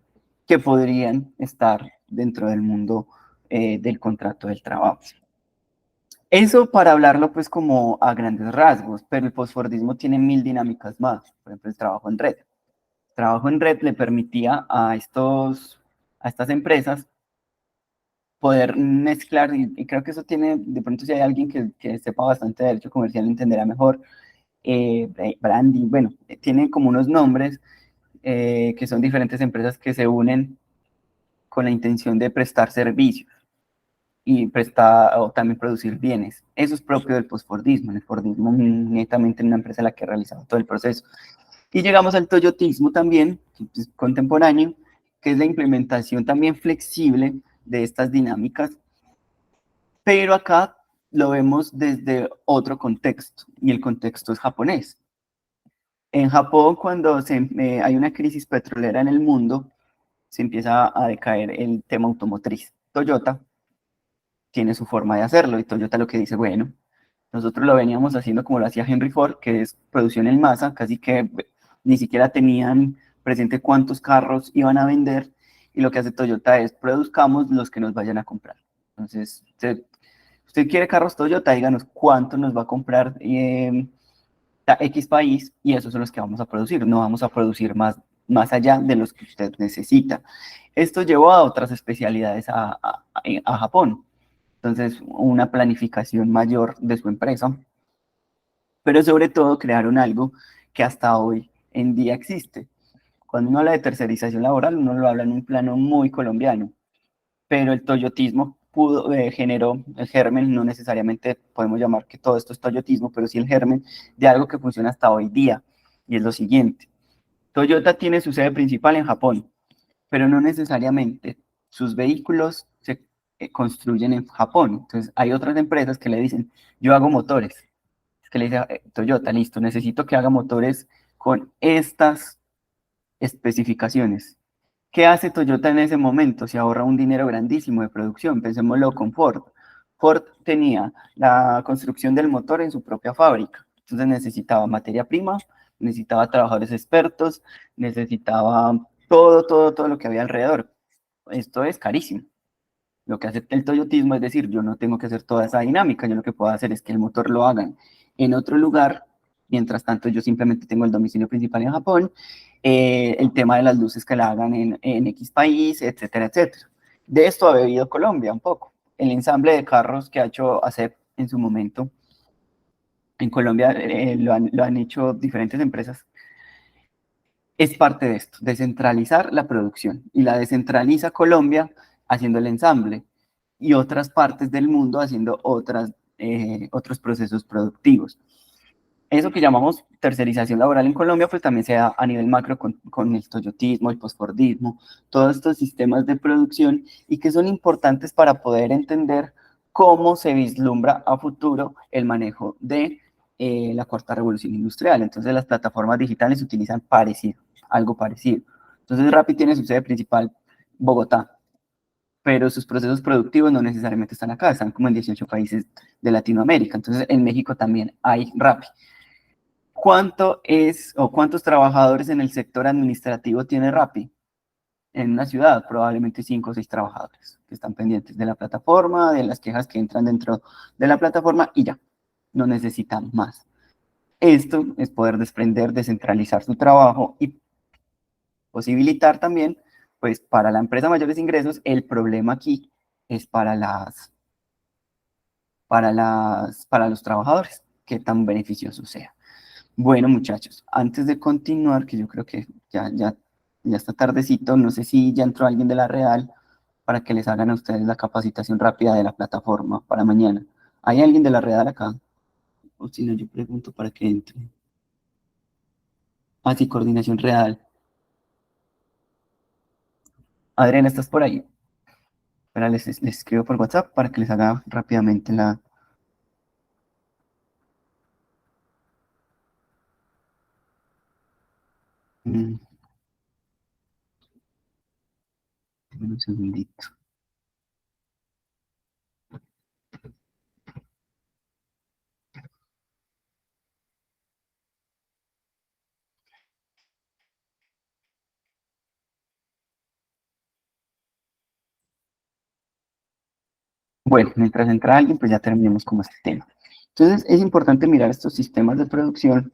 podrían estar dentro del mundo del contrato del trabajo. Eso para hablarlo pues como a grandes rasgos, pero el posfordismo tiene 1000 dinámicas más. Por ejemplo, el trabajo en red. El trabajo en red le permitía a estas empresas poder mezclar, y creo que eso tiene, de pronto si hay alguien que sepa bastante de derecho comercial entenderá mejor, branding, bueno, tiene como unos nombres que son diferentes empresas que se unen con la intención de prestar servicios y o también producir bienes. Eso es propio del posfordismo. En el fordismo netamente en una empresa la que ha realizado todo el proceso. Y llegamos al toyotismo también, que es contemporáneo, que es la implementación también flexible de estas dinámicas, pero acá lo vemos desde otro contexto, y el contexto es japonés. En Japón, cuando hay una crisis petrolera en el mundo, se empieza a decaer el tema automotriz. Toyota tiene su forma de hacerlo y Toyota lo que dice, bueno, nosotros lo veníamos haciendo como lo hacía Henry Ford, que es producción en masa, casi que ni siquiera tenían presente cuántos carros iban a vender, y lo que hace Toyota es produzcamos los que nos vayan a comprar. Entonces, usted quiere carros Toyota, díganos cuánto nos va a comprar X país, y esos son los que vamos a producir, no vamos a producir más allá de los que usted necesita. Esto llevó a otras especialidades a Japón. Entonces, una planificación mayor de su empresa, pero sobre todo crearon algo que hasta hoy en día existe. Cuando uno habla de tercerización laboral, uno lo habla en un plano muy colombiano, pero el toyotismo generó el germen, no necesariamente podemos llamar que todo esto es toyotismo, pero sí el germen de algo que funciona hasta hoy día, y es lo siguiente. Toyota tiene su sede principal en Japón, pero no necesariamente sus vehículos se construyen en Japón. Entonces, hay otras empresas que le dicen, yo hago motores. Es que le dice Toyota, listo, necesito que haga motores con estas especificaciones. ¿Qué hace Toyota en ese momento? Se ahorra un dinero grandísimo de producción. Pensémoslo con Ford. Ford tenía la construcción del motor en su propia fábrica. Entonces necesitaba materia prima, necesitaba trabajadores expertos, necesitaba todo lo que había alrededor. Esto es carísimo. Lo que hace el toyotismo es decir, yo no tengo que hacer toda esa dinámica, yo lo que puedo hacer es que el motor lo hagan en otro lugar, mientras tanto yo simplemente tengo el domicilio principal en Japón, el tema de las luces que la hagan en X país, etcétera, etcétera. De esto ha bebido Colombia un poco. El ensamble de carros que ha hecho ASEP en su momento, en Colombia lo han hecho diferentes empresas, es parte de esto, descentralizar la producción. Y la descentraliza Colombia haciendo el ensamble, y otras partes del mundo haciendo otros procesos productivos. Eso que llamamos tercerización laboral en Colombia, pues también se da a nivel macro con el toyotismo, el postfordismo, todos estos sistemas de producción, y que son importantes para poder entender cómo se vislumbra a futuro el manejo de la cuarta revolución industrial. Entonces las plataformas digitales se utilizan parecido, algo parecido. Entonces Rappi tiene su sede principal Bogotá, pero sus procesos productivos no necesariamente están acá, están como en 18 países de Latinoamérica. Entonces en México también hay Rappi. ¿Cuántos trabajadores en el sector administrativo tiene Rappi? En una ciudad, probablemente 5 o 6 trabajadores que están pendientes de la plataforma, de las quejas que entran dentro de la plataforma, y ya, no necesitan más. Esto es poder desprender, descentralizar su trabajo y posibilitar también, pues para la empresa mayores ingresos. El problema aquí es para los trabajadores, qué tan beneficioso sea. Bueno, muchachos, antes de continuar, que yo creo que ya está tardecito, no sé si ya entró alguien de la Real para que les hagan a ustedes la capacitación rápida de la plataforma para mañana. ¿Hay alguien de la Real acá? O si no, yo pregunto para que entre. Ah, sí, coordinación real. Adriana, ¿estás por ahí? Espera, les escribo por WhatsApp para que les haga rápidamente la... Mm, un segundito. Bueno, mientras entra alguien, pues ya terminemos con este tema. Entonces, es importante mirar estos sistemas de producción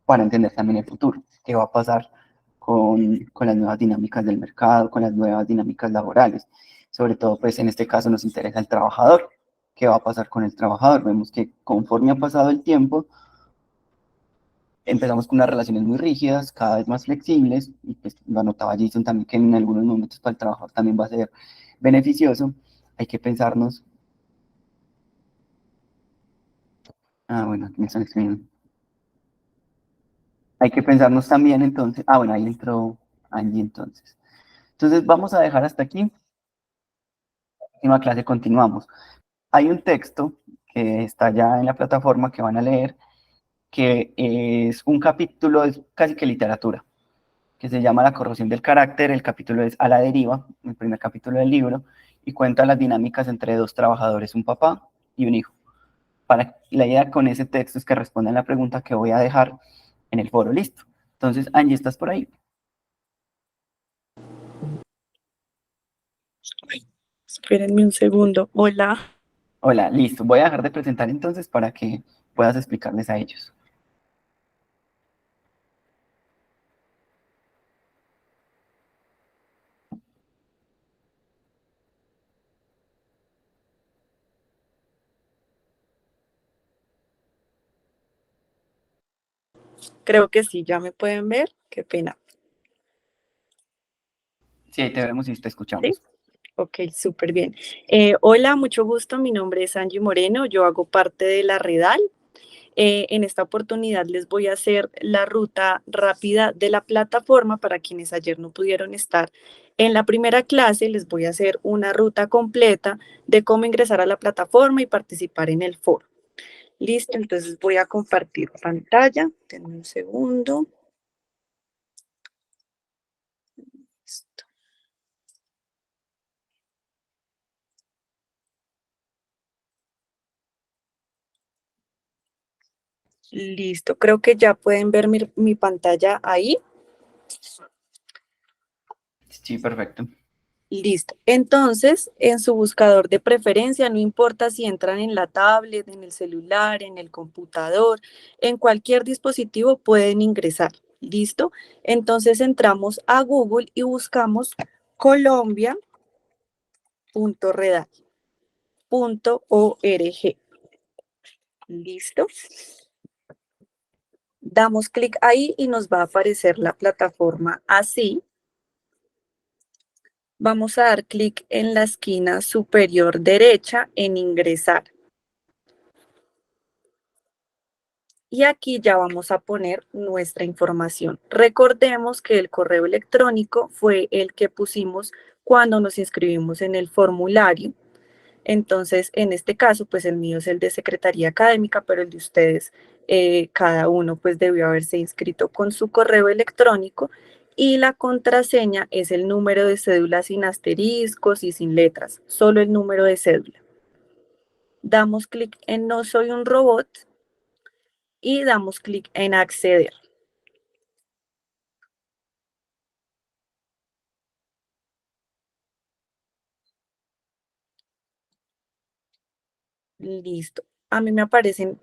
para entender también el futuro. ¿Qué va a pasar con las nuevas dinámicas del mercado, con las nuevas dinámicas laborales? Sobre todo, pues en este caso nos interesa el trabajador. ¿Qué va a pasar con el trabajador? Vemos que conforme ha pasado el tiempo, empezamos con unas relaciones muy rígidas, cada vez más flexibles, y pues lo anotaba Jason también, que en algunos momentos para el trabajador también va a ser beneficioso. Hay que pensarnos... Ah, bueno, aquí me están escribiendo. Hay que pensarnos también entonces, bueno, ahí entró Angie entonces. Entonces vamos a dejar hasta aquí. Próxima clase continuamos. Hay un texto que está ya en la plataforma que van a leer, que es un capítulo, es casi que literatura. que se llama La corrosión del carácter. El capítulo es A la deriva, el primer capítulo del libro, y cuenta las dinámicas entre dos trabajadores, un papá y un hijo. La idea con ese texto es que respondan la pregunta que voy a dejar en el foro. Listo. Entonces, Angie, ¿estás por ahí? Espérenme un segundo. Hola. Hola, listo. Voy a dejar de presentar entonces para que puedas explicarles a ellos. Creo que sí, ya me pueden ver. Qué pena. Sí, ahí te vemos y te ¿Sí? escuchamos. Ok, súper bien. Hola, mucho gusto. Mi nombre es Angie Moreno. Yo hago parte de la Redal. En esta oportunidad les voy a hacer la ruta rápida de la plataforma para quienes ayer no pudieron estar en la primera clase. Les voy a hacer una ruta completa de cómo ingresar a la plataforma y participar en el foro. Listo, entonces voy a compartir pantalla. Denme un segundo. Listo. Listo, creo que ya pueden ver mi pantalla ahí. Sí, perfecto. Listo. Entonces, en su buscador de preferencia, no importa si entran en la tablet, en el celular, en el computador, en cualquier dispositivo pueden ingresar. ¿Listo? Entonces entramos a Google y buscamos colombia.redal.org. ¿Listo? Damos clic ahí y nos va a aparecer la plataforma así. Vamos a dar clic en la esquina superior derecha en ingresar. Y aquí ya vamos a poner nuestra información. Recordemos que el correo electrónico fue el que pusimos cuando nos inscribimos en el formulario. Entonces, en este caso, pues el mío es el de Secretaría Académica, pero el de ustedes, cada uno pues debió haberse inscrito con su correo electrónico y la contraseña es el número de cédula sin asteriscos y sin letras, solo el número de cédula. Damos clic en No soy un robot y damos clic en acceder. Listo. A mí me aparecen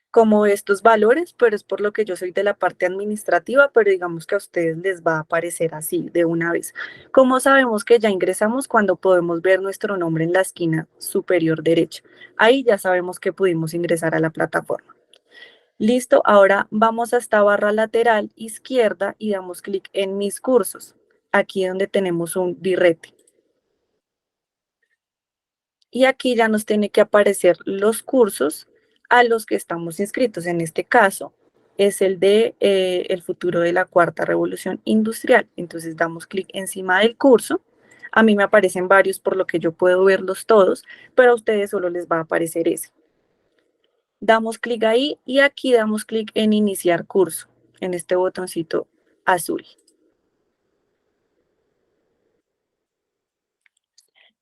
como estos valores, pero es por lo que yo soy de la parte administrativa, pero digamos que a ustedes les va a aparecer así de una vez. ¿Cómo sabemos que ya ingresamos? Cuando podemos ver nuestro nombre en la esquina superior derecha. Ahí ya sabemos que pudimos ingresar a la plataforma. Listo, ahora vamos a esta barra lateral izquierda y damos clic en mis cursos, aquí donde tenemos un birrete. Y aquí ya nos tiene que aparecer los cursos a los que estamos inscritos. En este caso es el de el futuro de la cuarta revolución industrial. Entonces damos clic encima del curso. A mí me aparecen varios por lo que yo puedo verlos todos, pero a ustedes solo les va a aparecer ese. Damos clic ahí y aquí damos clic en iniciar curso, en este botoncito azul.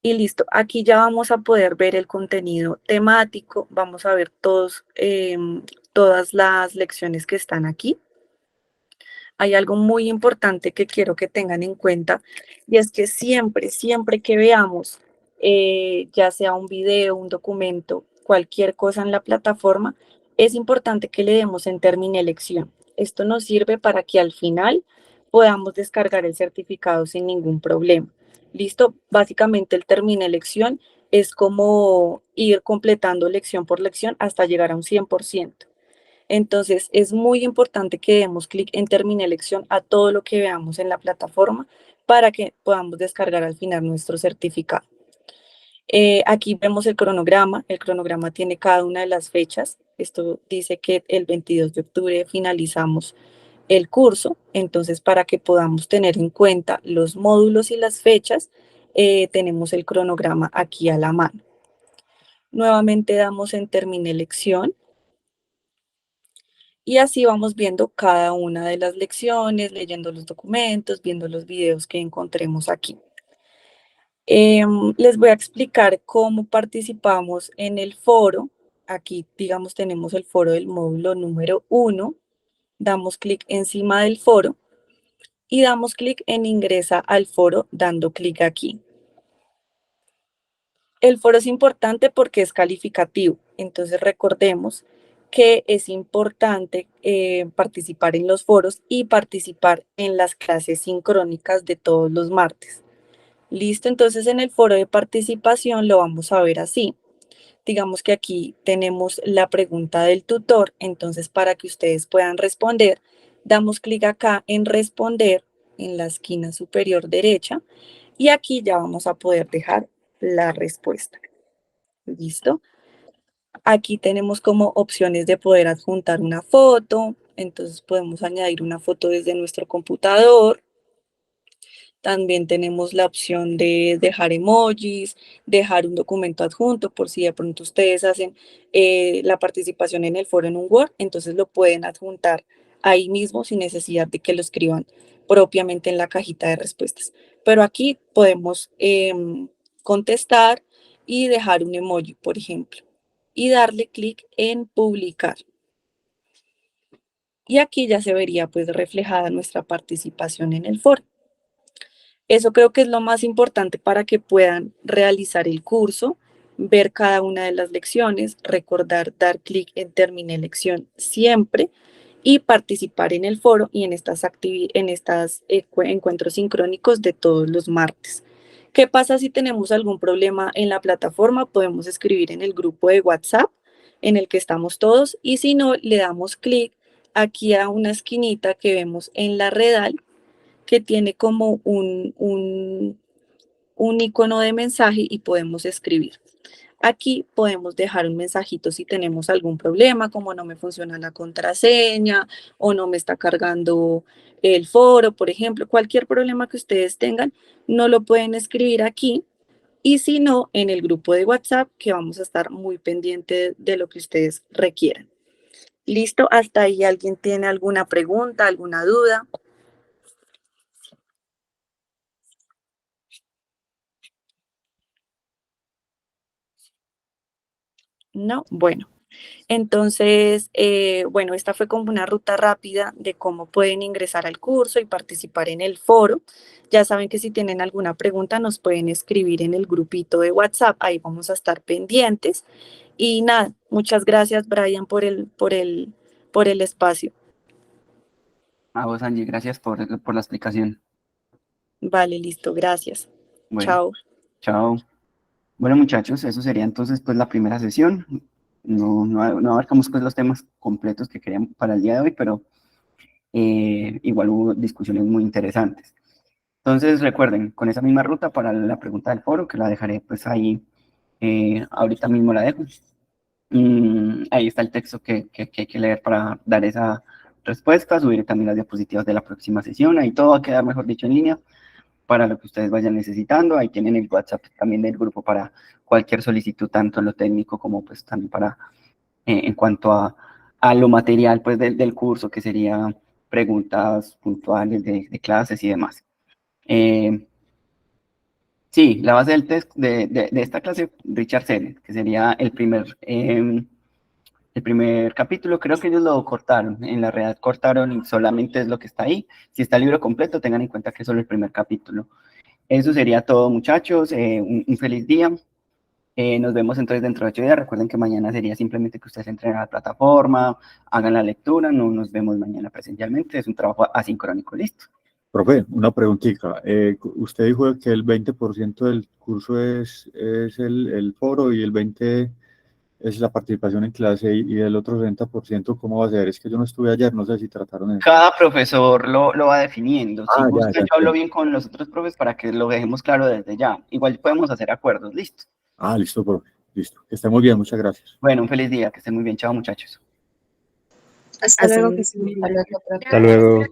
Y listo, aquí ya vamos a poder ver el contenido temático, vamos a ver todas las lecciones que están aquí. Hay algo muy importante que quiero que tengan en cuenta y es que siempre que veamos, ya sea un video, un documento, cualquier cosa en la plataforma, es importante que le demos en terminar lección. Esto nos sirve para que al final podamos descargar el certificado sin ningún problema. ¿Listo? Básicamente el termina lección es como ir completando lección por lección hasta llegar a un 100%. Entonces, es muy importante que demos clic en terminar lección a todo lo que veamos en la plataforma para que podamos descargar al final nuestro certificado. Aquí vemos el cronograma tiene cada una de las fechas. Esto dice que el 22 de octubre finalizamos el curso, entonces para que podamos tener en cuenta los módulos y las fechas, tenemos el cronograma aquí a la mano. Nuevamente damos en terminar lección Y así vamos viendo cada una de las lecciones, leyendo los documentos, viendo los videos que encontremos aquí. Les voy a explicar cómo participamos en el foro. Aquí, digamos, tenemos el foro del módulo número 1. Damos clic encima del foro y damos clic en ingresa al foro dando clic aquí. El foro es importante porque es calificativo, entonces recordemos que es importante participar en los foros y participar en las clases sincrónicas de todos los martes. Listo, entonces en el foro de participación lo vamos a ver así. Digamos que aquí tenemos la pregunta del tutor, entonces para que ustedes puedan responder, damos clic acá en responder en la esquina superior derecha y aquí ya vamos a poder dejar la respuesta. ¿Listo? Aquí tenemos como opciones de poder adjuntar una foto, entonces podemos añadir una foto desde nuestro computador. También tenemos la opción de dejar emojis, dejar un documento adjunto por si de pronto ustedes hacen la participación en el foro en un Word, entonces lo pueden adjuntar ahí mismo sin necesidad de que lo escriban propiamente en la cajita de respuestas. Pero aquí podemos contestar y dejar un emoji, por ejemplo, y darle clic en publicar. Y aquí ya se vería pues reflejada nuestra participación en el foro. Eso creo que es lo más importante para que puedan realizar el curso, ver cada una de las lecciones, recordar dar clic en terminé lección siempre y participar en el foro y en estos encuentros sincrónicos de todos los martes. ¿Qué pasa si tenemos algún problema en la plataforma? Podemos escribir en el grupo de WhatsApp en el que estamos todos y si no, le damos clic aquí a una esquinita que vemos en la redal que tiene como un icono de mensaje y podemos escribir. Aquí podemos dejar un mensajito si tenemos algún problema, como no me funciona la contraseña o no me está cargando el foro, por ejemplo, cualquier problema que ustedes tengan, no lo pueden escribir aquí y si no, en el grupo de WhatsApp, que vamos a estar muy pendiente de lo que ustedes requieran. ¿Listo? ¿Hasta ahí alguien tiene alguna pregunta, alguna duda? No, bueno. Entonces, bueno, esta fue como una ruta rápida de cómo pueden ingresar al curso y participar en el foro. Ya saben que si tienen alguna pregunta nos pueden escribir en el grupito de WhatsApp, ahí vamos a estar pendientes. Y nada, muchas gracias Brian por el espacio. A vos, Angie, gracias por la explicación. Vale, listo, gracias. Bueno, Chao. chao. Bueno, muchachos, eso sería entonces pues la primera sesión. No abarcamos pues los temas completos que queríamos para el día de hoy, pero igual hubo discusiones muy interesantes. Entonces recuerden, con esa misma ruta para la pregunta del foro, que la dejaré pues ahí, ahorita mismo la dejo. Ahí está el texto que hay que leer para dar esa respuesta, subiré también las diapositivas de la próxima sesión, ahí todo va a quedar, mejor dicho, en línea para lo que ustedes vayan necesitando. Ahí tienen el WhatsApp también del grupo para cualquier solicitud, tanto en lo técnico como pues también para en cuanto a lo material pues del curso, que sería preguntas puntuales de clases y demás. Sí, la base del test de esta clase, Richard Sennett, que sería el primer capítulo. Creo que ellos lo cortaron, en la realidad cortaron y solamente es lo que está ahí. Si está el libro completo, tengan en cuenta que es solo el primer capítulo. Eso sería todo, muchachos. Un feliz día. Nos vemos entonces dentro de 8 días. Recuerden que mañana sería simplemente que ustedes entren a la plataforma, hagan la lectura, no nos vemos mañana presencialmente, es un trabajo asincrónico, listo. Profe, una preguntita. Usted dijo que el 20% del curso es el foro y el 20% es la participación en clase y el otro 60%, ¿cómo va a ser? Es que yo no estuve ayer, no sé si trataron eso. Cada profesor lo va definiendo. Si Ah, gusta, ya. yo hablo bien con los otros profes para que lo dejemos claro desde ya. Igual podemos hacer acuerdos, listo. Ah, listo, profe. Listo. Que esté muy bien, muchas gracias. Bueno, un feliz día, que estén muy bien. Chao, muchachos. Hasta luego, que estén bien. Hasta luego.